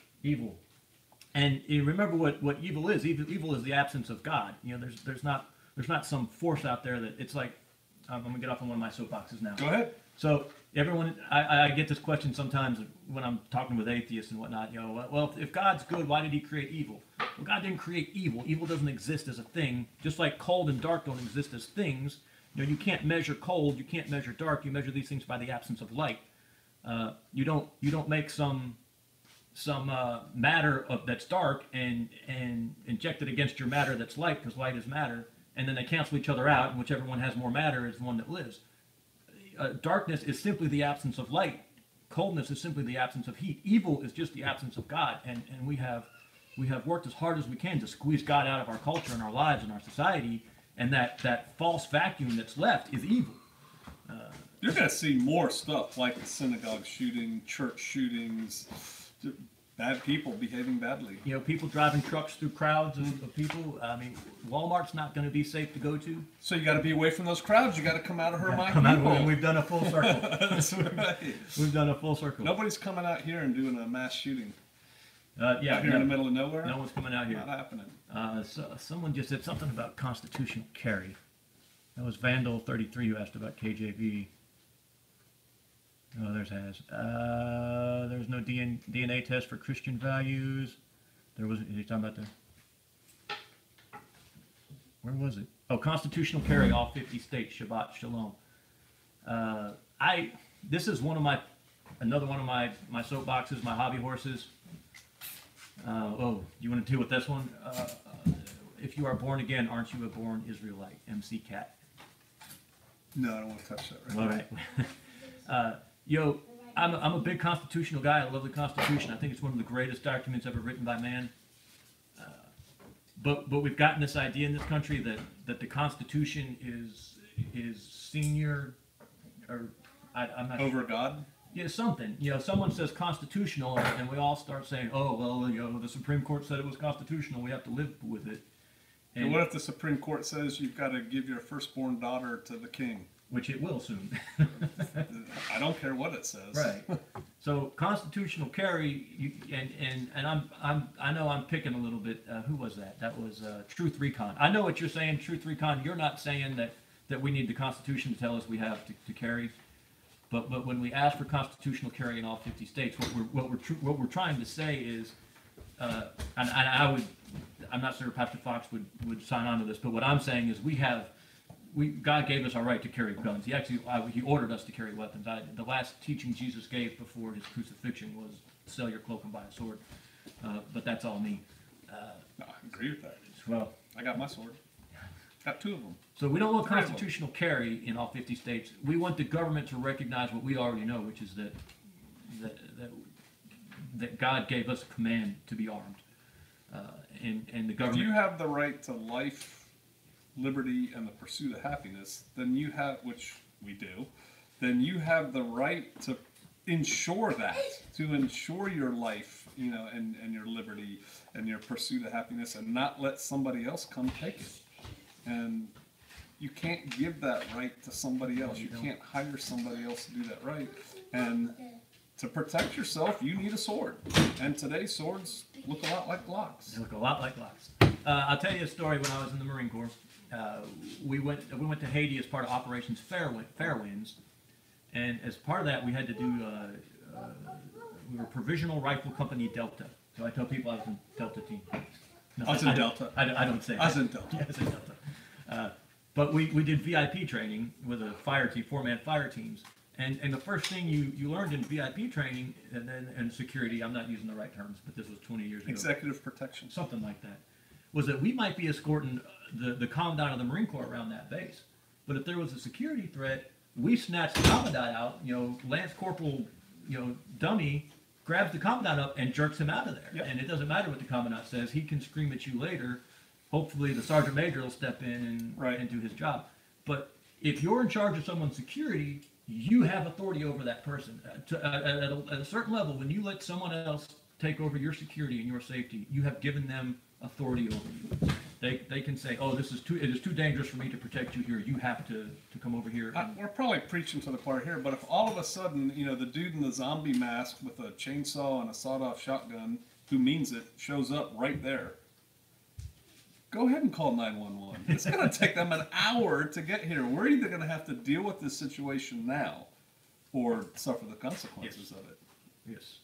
And you remember what evil is. Evil is the absence of God. There's not some force out there that it's like. I'm gonna get off on one of my soapboxes now. Go ahead. So everyone, I get this question sometimes when I'm talking with atheists and whatnot. Well, if God's good, why did He create evil? Well, God didn't create evil. Evil doesn't exist as a thing. Just like cold and dark don't exist as things. You can't measure cold. You can't measure dark. You measure these things by the absence of light. You don't make some matter that's dark and inject it against your matter that's light, because light is matter, and then they cancel each other out, and whichever one has more matter is the one that lives. Darkness is simply the absence of light. Coldness is simply the absence of heat. Evil is just the absence of God, and we have worked as hard as we can to squeeze God out of our culture and our lives and our society, and that false vacuum that's left is evil. You're going to see more stuff like the synagogue shooting, church shootings, bad people behaving badly. People driving trucks through crowds of people. I mean, Walmart's not going to be safe to go to. So you got to be away from those crowds. You got to come out of her mind. And we've done a full circle. That's right. We've done a full circle. Nobody's coming out here and doing a mass shooting. Yeah, out here in the middle of nowhere. No one's coming out here. Not happening. So someone just said something about constitutional carry. That was Vandal33 who asked about KJV. Oh, there's Has. There's no DNA test for Christian values. There was. Are you talking about the? Where was it? Oh, constitutional carry, all 50 states. Shabbat Shalom. This is another one of my soapboxes, my hobby horses. You want to deal with this one? If you are born again, aren't you a born Israelite? MC Cat. No, I don't want to touch that right All right. I'm a big constitutional guy. I love the Constitution. I think it's one of the greatest documents ever written by man. But we've gotten this idea in this country that the Constitution is senior, or I'm not over sure. God? Yeah, something. Someone says constitutional, and we all start saying, "Oh, well, the Supreme Court said it was constitutional. We have to live with it." And what if the Supreme Court says you've got to give your firstborn daughter to the king? Which it will soon. I don't care what it says. Right. So constitutional carry, I know I'm picking a little bit. Who was that? That was Truth Recon. I know what you're saying, Truth Recon. You're not saying that we need the Constitution to tell us we have to carry. But when we ask for constitutional carry in all 50 states, what we're trying to say is, I'm not sure Pastor Fox would sign on to this, but what I'm saying is God gave us our right to carry guns. He ordered us to carry weapons. The last teaching Jesus gave before his crucifixion was sell your cloak and buy a sword. But that's all me. No, I agree with that. Well, I got my sword. Got 2 of them. So we don't want constitutional carry in all 50 states. We want the government to recognize what we already know, which is that God gave us a command to be armed. And the government. If you have the right to life, liberty, and the pursuit of happiness, then you have, which we do, then you have the right to ensure that, to ensure your life, and your liberty and your pursuit of happiness, and not let somebody else come take it. And you can't give that right to somebody else. You can't hire somebody else to do that right. And to protect yourself, you need a sword. And today, swords look a lot like Glocks. They look a lot like Glocks. I'll tell you a story. When I was in the Marine Corps, we went to Haiti as part of Operations Fair Winds, and as part of that, we had to do. We were Provisional Rifle Company Delta. So I tell people I was in Delta team. No, I was in Delta. I don't say that. I was in Delta. Yeah, I was in Delta. But we did VIP training with a fire team, 4-man fire teams. And the first thing you learned in VIP training and security, I'm not using the right terms, but this was 20 years ago. Executive protection. Something like that. Was that we might be escorting the commandant of the Marine Corps around that base. But if there was a security threat, we snatched the commandant out, Lance Corporal, dummy, grabs the commandant up and jerks him out of there. Yep. And it doesn't matter what the commandant says. He can scream at you later. Hopefully the sergeant major will step in and do his job. But if you're in charge of someone's security, you have authority over that person. At a certain level, when you let someone else take over your security and your safety, you have given them authority over you. They can say, oh, it is too dangerous for me to protect you here. You have to come over here. We're probably preaching to the choir here, but if all of a sudden, you know, the dude in the zombie mask with a chainsaw and a sawed-off shotgun, who means it, shows up right there, go ahead and call 911. It's going to take them an hour to get here. We're either going to have to deal with this situation now or suffer the consequences of it. Yes.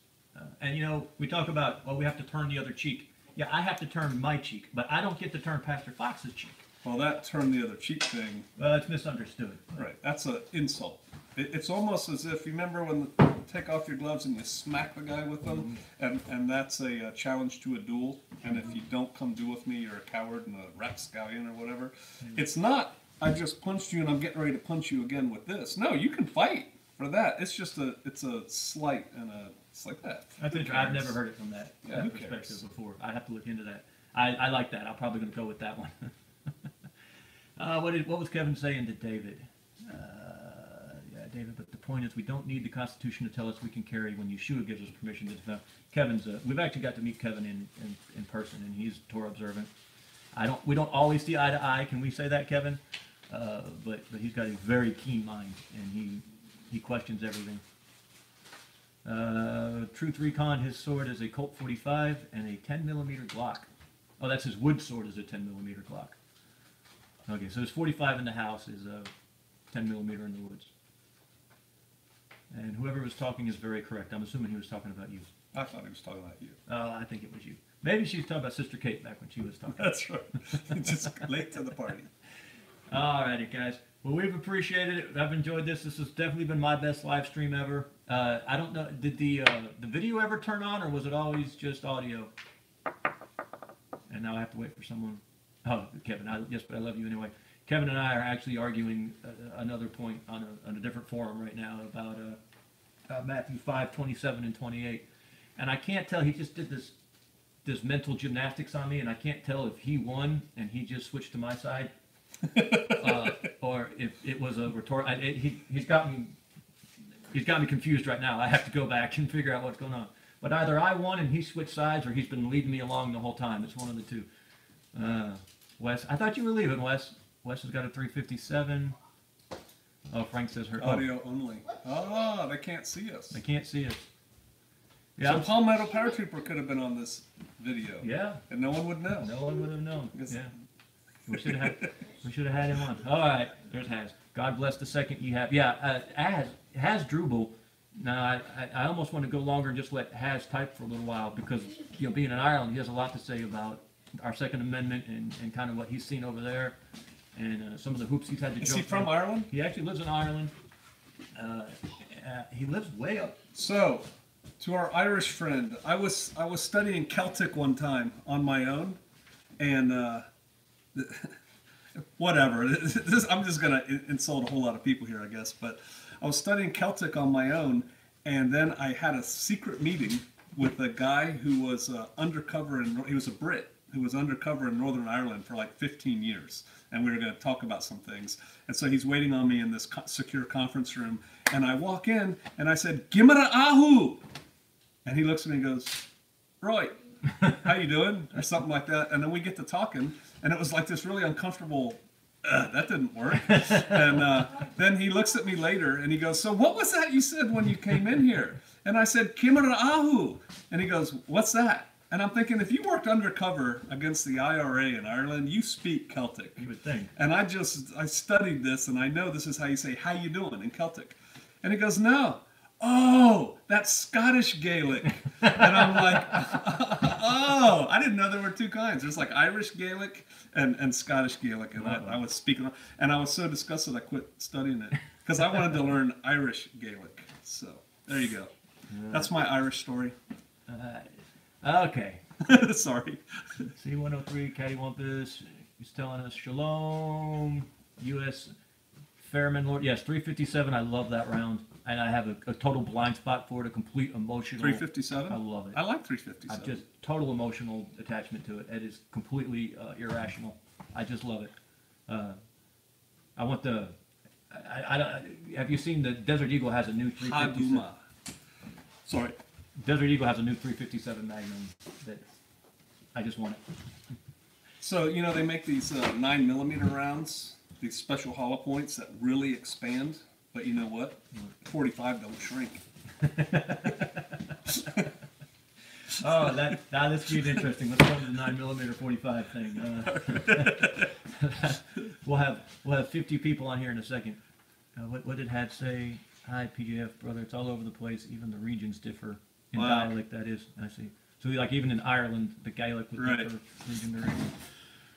And, you know, we talk about, well, we have to turn the other cheek. Yeah, I have to turn my cheek, but I don't get to turn Pastor Fox's cheek. Well, that turn the other cheek thing... Well, it's misunderstood. Right. That's an insult. It's almost as if, you remember when you take off your gloves and you smack the guy with them, and that's a challenge to a duel, and if you don't come duel with me, you're a coward and a rapscallion or whatever. It's not, I just punched you and I'm getting ready to punch you again with this. No, you can fight for that. It's just it's a slight and it's like that. I've never heard it from that perspective before. I'd have to look into that. I like that. I'm probably going to go with that one. What was Kevin saying to David? Yeah, David, but the point is we don't need the Constitution to tell us we can carry when Yeshua gives us permission to defend. Kevin's, we've actually got to meet Kevin in person, and he's Torah observant. We don't always see eye to eye. Can we say that, Kevin? But he's got a very keen mind, and he questions everything. Truth Recon, his sword is a Colt 45 and a 10mm Glock. Oh, that's his wood sword is a 10mm Glock. Okay, so his 45 in the house is a 10mm in the woods. And whoever was talking is very correct. I'm assuming he was talking about you. I thought he was talking about you. Oh, I think it was you. Maybe she was talking about Sister Kate back when she was talking. That's right. Just late to the party. All righty, guys. Well, we've appreciated it. I've enjoyed this. This has definitely been my best live stream ever. I don't know, did the video ever turn on, or was it always just audio? And now I have to wait for someone. Oh, Kevin, yes, but I love you anyway. Kevin and I are actually arguing another point on a different forum right now about Matthew 5:27 and 28. And I can't tell, he just did this mental gymnastics on me, and I can't tell if he won and he just switched to my side, or if it was a rhetorical. He's got me confused right now. I have to go back and figure out what's going on. But either I won and he switched sides, or he's been leading me along the whole time. It's one of the two. Wes, I thought you were leaving, Wes. Wes has got a 357. Oh, Frank says her audio only. Oh, they can't see us. They can't see us. Yeah. So Palmetto Paratrooper could have been on this video. Yeah. And no one would know. No one would have known. Yeah. We should have had him on. All right. There's Haz. God bless the second you have. Yeah. Haz Drubal. Now I almost want to go longer and just let Haz type for a little while, because being in Ireland, he has a lot to say about our Second Amendment and kind of what he's seen over there, and some of the hoops he's had to jump. Is he from Ireland? He actually lives in Ireland. He lives way up. So, to our Irish friend, I was studying Celtic one time on my own, and whatever. I'm just gonna insult a whole lot of people here, I guess. But I was studying Celtic on my own, and then I had a secret meeting with a guy who was undercover, he was a Brit who was undercover in Northern Ireland for like 15 years. And we were going to talk about some things. And so he's waiting on me in this secure conference room. And I walk in and I said, "Gimara ahu." And he looks at me and goes, "Roy, how you doing?" Or something like that. And then we get to talking. And it was like this really uncomfortable, that didn't work. And then he looks at me later and he goes, "So what was that you said when you came in here?" And I said, "Gimara ahu." And he goes, "What's that?" And I'm thinking, if you worked undercover against the IRA in Ireland, you speak Celtic. You would think. And I studied this, and I know this is how you say, "How you doing?" in Celtic. And he goes, "No. Oh, that's Scottish Gaelic." And I'm like, oh, I didn't know there were two kinds. There's like Irish Gaelic and Scottish Gaelic. And I was speaking, and I was so disgusted I quit studying it, because I wanted to learn Irish Gaelic. So there you go. That's my Irish story. Okay. Sorry. C103, Cattywampus, he's telling us Shalom, U.S. Fairman Lord. Yes, 357, I love that round. And I have a total blind spot for it, a complete emotional. 357? I love it. I like 357. I've just total emotional attachment to it. It is completely irrational. I just love it. I want the... have you seen the Desert Eagle has a new 357? Sorry. Desert Eagle has a new 357 Magnum that I just want it. So, you know, they make these 9mm rounds, these special hollow points that really expand, but you know what? 45 don't shrink. Oh, that's getting interesting. Let's go to the 9mm 45 thing. We'll have 50 people on here in a second. What did Had say? Hi, PJF brother. It's all over the place. Even the regions differ in dialect. That is, I see. So like even in Ireland, the Gaelic would differ region to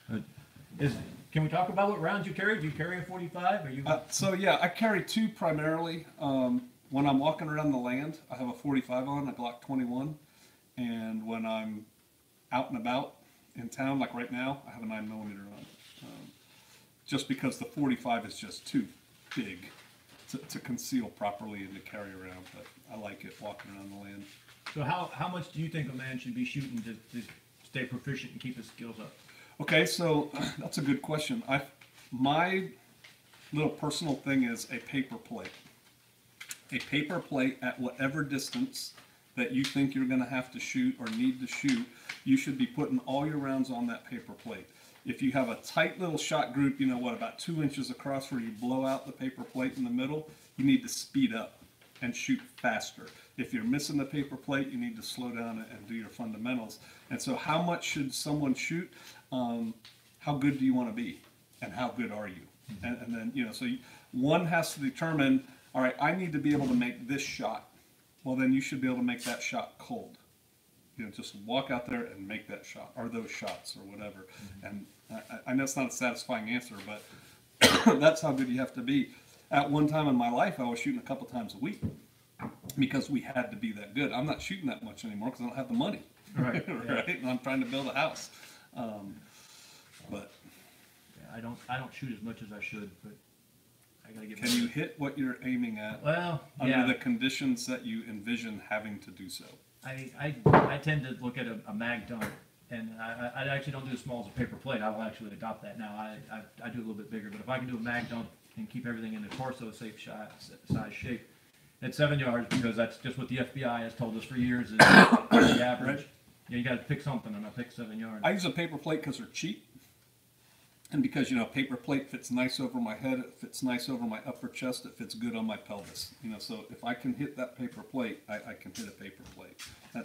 region. Can we talk about what rounds you carry? Do you carry a 45? Or you? So yeah, I carry two primarily. When I'm walking around the land, I have a 45 on, a Glock 21, and when I'm out and about in town, like right now, I have a 9mm on. Just because the 45 is just too big to conceal properly and to carry around, but I like it walking around the land. So how much do you think a man should be shooting to stay proficient and keep his skills up? Okay, so that's a good question. My little personal thing is a paper plate. A paper plate at whatever distance that you think you're going to have to shoot or need to shoot, you should be putting all your rounds on that paper plate. If you have a tight little shot group, you know what, about 2 inches across where you blow out the paper plate in the middle, you need to speed up and shoot faster. If you're missing the paper plate, you need to slow down and do your fundamentals. And so how much should someone shoot? How good do you want to be? And how good are you? And then, you know, so one has to determine, all right, I need to be able to make this shot. Well, then you should be able to make that shot cold. You know, just walk out there and make that shot, or those shots, or whatever. And I know it's not a satisfying answer, but that's how good you have to be. At one time in my life, I was shooting a couple times a week because we had to be that good. I'm not shooting that much anymore because I don't have the money. Right. Right? And I'm trying to build a house. But yeah, I don't shoot as much as I should, but I gotta get. Can you hit what you're aiming at? Well, under the conditions that you envision having to do so. I tend to look at a mag dump, and I actually don't do as small as a paper plate. I will actually adopt that now. I do a little bit bigger, but if I can do a mag dump and keep everything in the torso safe size shape at 7 yards, because that's just what the FBI has told us for years is the average. Right. Yeah, you got to pick something, and I pick 7 yards. I use a paper plate because they're cheap, and because, you know, paper plate fits nice over my head, it fits nice over my upper chest, it fits good on my pelvis. You know, so if I can hit that paper plate, I can hit a paper plate.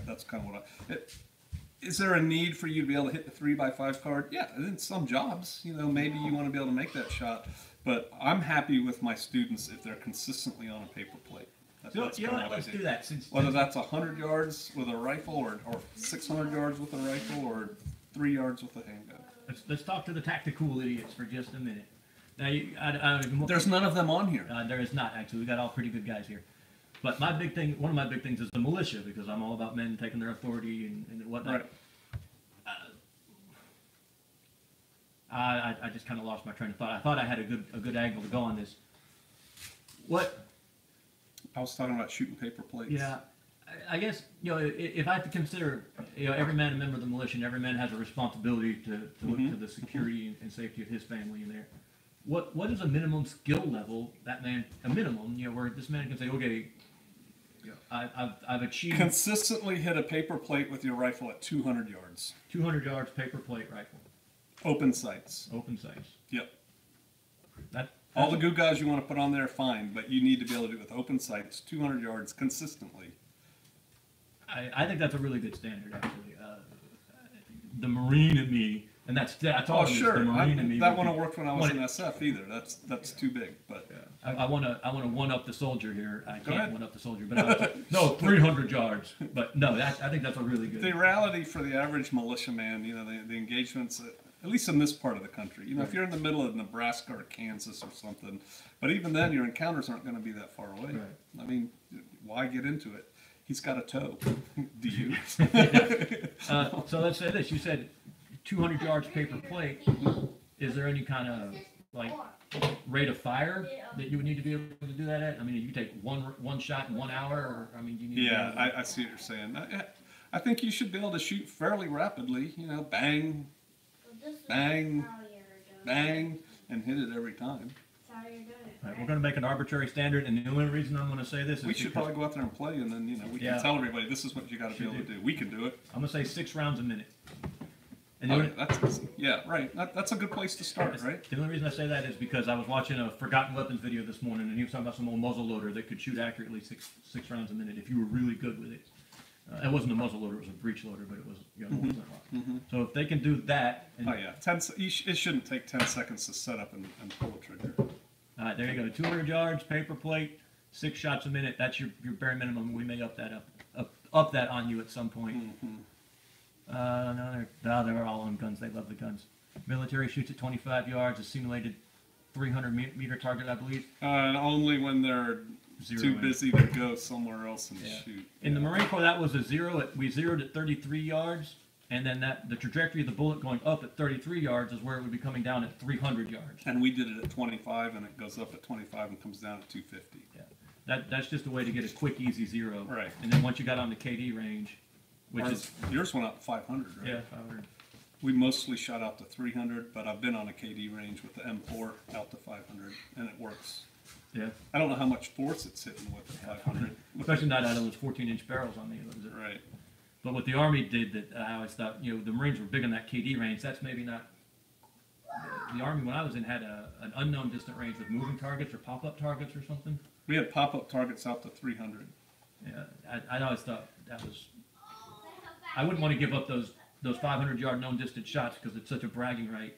That's kind of what is there a need for you to be able to hit the 3x5 card? Yeah, in some jobs, you know, maybe you want to be able to make that shot, but I'm happy with my students if they're consistently on a paper plate. Let's do that. Whether that's 100 yards with a rifle or 600 yards with a rifle or 3 yards with a handgun. Let's talk to the tactical idiots for just a minute. Now, there's none of them on here. There is not, actually. We got all pretty good guys here. But my big thing, one of my big things is the militia, because I'm all about men taking their authority and whatnot. Right. I just kind of lost my train of thought. I thought I had a good angle to go on this. What? I was talking about shooting paper plates. Yeah. I guess, you know, if I have to consider, you know, every man a member of the militia, and every man has a responsibility to look to the security and safety of his family in there. What is a minimum skill level that man, a minimum, you know, where this man can say, okay, I've achieved. Consistently hit a paper plate with your rifle at 200 yards. 200 yards, paper plate rifle. Open sights. Open sights. Yep. All the guys you want to put on there, fine, but you need to be able to do it with open sights, 200 yards consistently. I think that's a really good standard, actually. The Marine in me, and that's all. Oh, sure. The Marine in me. That wouldn't have worked when I was in SF either. That's too big. But yeah. I want to one up the soldier here. I can't one up the soldier, but no, 300 yards. But no, I think that's a really good. The reality for the average militiaman, you know, the engagements, at least in this part of the country, you know, if you're in the middle of Nebraska or Kansas or something, but even then, your encounters aren't going to be that far away. Right. I mean, why get into it? He's got a toe. Do you? So let's say this. You said 200 yards paper plate. Is there any kind of like rate of fire that you would need to be able to do that at? I mean, you take one shot in 1 hour, or I mean, do you need? Yeah, I see what you're saying. I think you should be able to shoot fairly rapidly. You know, bang, bang, bang, and hit it every time. All right, we're going to make an arbitrary standard, and the only reason I'm going to say this is We should probably go out there and play, and then we can tell everybody this is what you got to be able to do. We can do it. I'm going to say 6 rounds a minute. And right. That's a good place to start, right? The only reason I say that is because I was watching a Forgotten Weapons video this morning, and he was talking about some old muzzle loader that could shoot accurately six rounds a minute if you were really good with it. It wasn't a muzzle loader; it was a breech loader, but it was So if they can do that, and it shouldn't take 10 seconds to set up and pull the trigger. All right, there you go. 200 yards, paper plate, 6 shots a minute. That's your bare minimum. We may up that on you at some point. No, they're all on guns. They love the guns. Military shoots at 25 yards. A simulated 300-meter target, I believe. And only when they're too busy to go somewhere else and shoot. In the Marine Corps, that was a zero. We zeroed at 33 yards, and then the trajectory of the bullet going up at 33 yards is where it would be coming down at 300 yards. And we did it at 25, and it goes up at 25 and comes down at 250. Yeah, that's just a way to get a quick, easy zero. Right. And then once you got on the KD range, yours went out to 500, right? Yeah, 500. We mostly shot out to 300, but I've been on a KD range with the M4 out to 500, and it works. Yeah. I don't know how much force it's hitting with the 500. Especially not out of those 14-inch barrels on the others. Right. But what the Army did that I always thought, the Marines were big on that KD range. That's maybe not. The Army, when I was in, had an unknown distant range with moving targets or pop-up targets or something. We had pop-up targets out to 300. Yeah, I always thought that was. I wouldn't want to give up those 500-yard known distance shots because it's such a bragging right.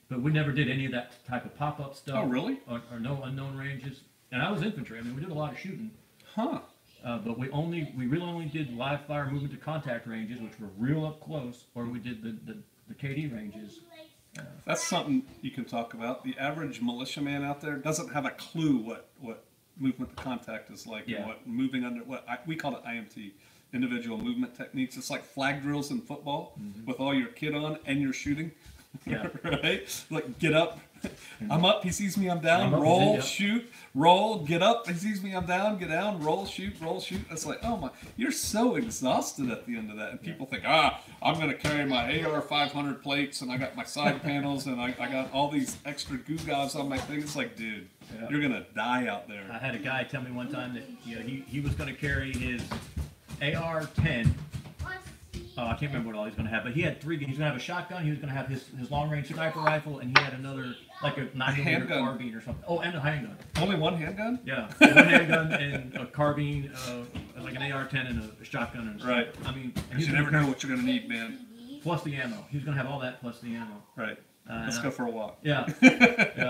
But we never did any of that type of pop-up stuff. Oh, really? Or no unknown ranges. And I was infantry. I mean, we did a lot of shooting. Huh. But we really only did live fire movement to contact ranges, which were real up close, or we did the KD ranges. That's something you can talk about. The average militiaman out there doesn't have a clue what movement to contact is like, and what moving under we call it IMT, individual movement techniques. It's like flag drills in football with all your kit on and you're shooting. Yeah. Right? Like, get up. I'm up. He sees me. I'm down. Roll, shoot, roll. Get up. He sees me. I'm down. Get down. Roll, shoot, roll, shoot. It's like, oh my! You're so exhausted at the end of that, and people think, I'm gonna carry my AR 500 plates, and I got my side panels, and I got all these extra gewgaws on my thing. It's like, dude, you're gonna die out there. I had a guy tell me one time that he was gonna carry his AR 10. I can't remember what all he's going to have, but he had 3. He's going to have a shotgun. He was going to have his long-range sniper rifle, and he had another, like a 9mm carbine or something. Oh, and a handgun. Only one handgun? Yeah, one handgun and a carbine, like an AR-10 and a shotgun. And right. I mean, you never know what you're going to need, man. Plus the ammo. He was going to have all that plus the ammo. Right. Let's go for a walk. Yeah.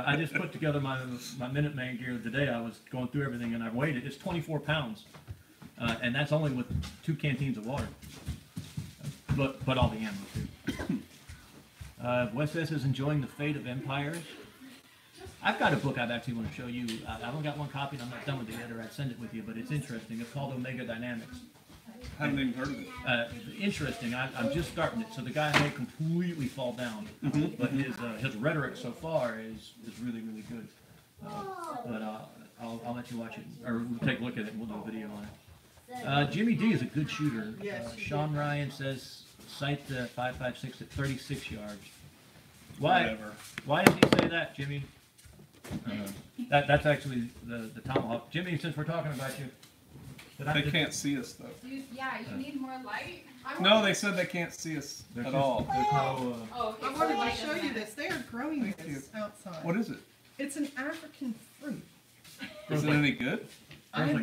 I just put together my Minuteman gear today. I was going through everything, and I weighed it. It's 24 pounds, and that's only with 2 canteens of water. But all the ammo too. Wes S is enjoying the fate of empires. I've got a book I've actually want to show you. I've only got one copy and I'm not done with it yet, or I'd send it with you, but it's interesting. It's called Omega Dynamics. I haven't even heard of it. Interesting. I'm just starting it, so the guy may completely fall down, but his rhetoric so far is really, really good. But I'll let you watch it, or we'll take a look at it and we'll do a video on it. Jimmy D is a good shooter. Sean Ryan says sight 5.56 at 36 yards. Why does he say that, Jimmy? That's actually the Tomahawk. Jimmy, since we're talking about you, they can't see us though. You need more light. No, they said they can't see us at all. I wanted to show you this. They are growing this outside. What is it? It's an African fruit. Is it any good? I have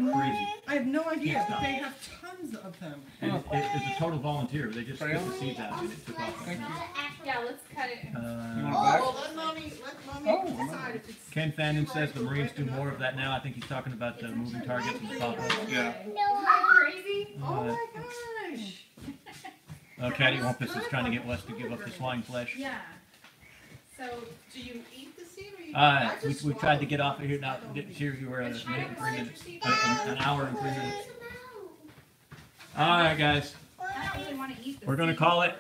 no idea, but they have tons of them. It's a total volunteer. They just put the seeds out and it took off. Thank you. Yeah, let's cut it. You want it back? Let mommy decide if it's... Ken Fannin says the Marines do more of that now. I think he's talking about the moving targets and the pop-ups. Yeah. Isn't that crazy? Oh my gosh. Caddy Wampus is trying to get Wes to give up his flying flesh. Yeah. So, do you eat the seed or you we tried to get off of here now. Here you were at a minute and 3 minutes. An hour and 3 minutes. Alright guys. I don't really want to eat this. We're going to call it.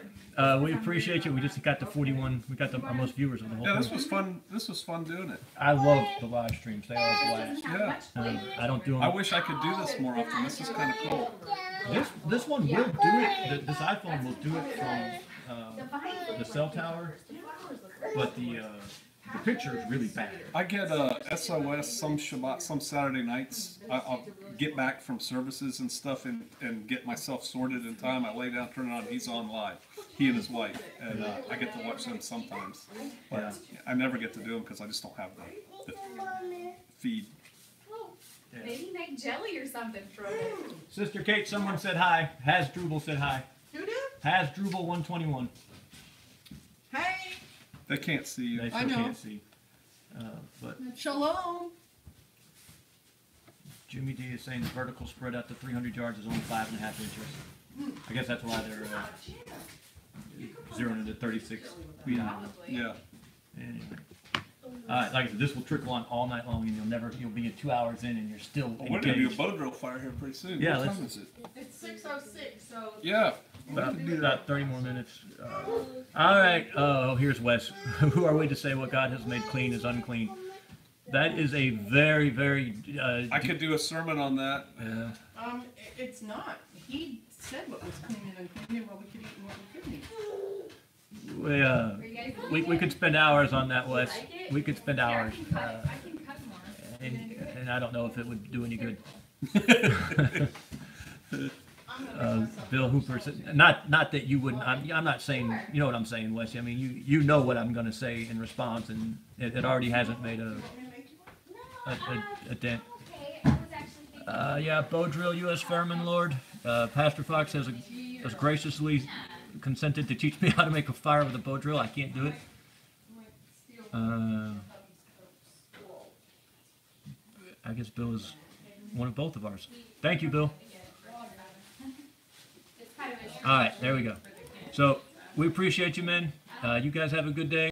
We appreciate you. We just got to 41. We got our most viewers of the whole thing. Yeah, this was fun. This was fun doing it. I love the live streams. They are a blast. Yeah. I don't do them. I wish I could do this more often. This is kind of cool. This one will do it. This iPhone will do it from the cell tower, but the The picture is really bad. I get SOS some Shabbat, some Saturday nights. I'll get back from services and stuff and get myself sorted in time. I lay down, turn it on, he's on live. He and his wife. And I get to watch them sometimes. But Yeah. I never get to do them because I just don't have the feed. Maybe make jelly or something from it. Sister Kate, someone said hi. Has Drubal said hi. Who did? Has Drubal 121. Hey, They can't see you. They I still know. can't see. But shalom. Jimmy D is saying the vertical spread out to 300 yards is only 5.5 inches. I guess that's why they're zeroing it at 36 feet high. Yeah. Anyway. Like I said, this will trickle on all night long, and you'll be 2 hours in, and you're still Well, we're gonna do a engaged. bow drill fire here pretty soon. Yeah, What let's- time is it? It's 6:06, so. Yeah. About 30 more minutes. All right. Oh, here's Wes. Who are we to say what God has made clean is unclean? That is a very, very. I could do a sermon on that. It's not. He said what was clean and unclean, and what we could eat and what we couldn't eat. Are you guys we could spend hours on that, Wes. like it? We could spend Here, hours. I can cut more. And I don't know if it would do any good. I'm gonna make myself Bill Hooper said, not that you wouldn't. I'm not saying. You know what I'm saying, Wes. I mean, you know what I'm going to say in response, and it already hasn't made a dent. Okay, I was actually thinking. Yeah, bow drill, U.S. Fireman Lord. Pastor Fox has graciously consented to teach me how to make a fire with a bow drill. I can't do it. I guess Bill is one of both of ours. Thank you, Bill. It's kind of a All right, there we go. So we appreciate you, men. You guys have a good day.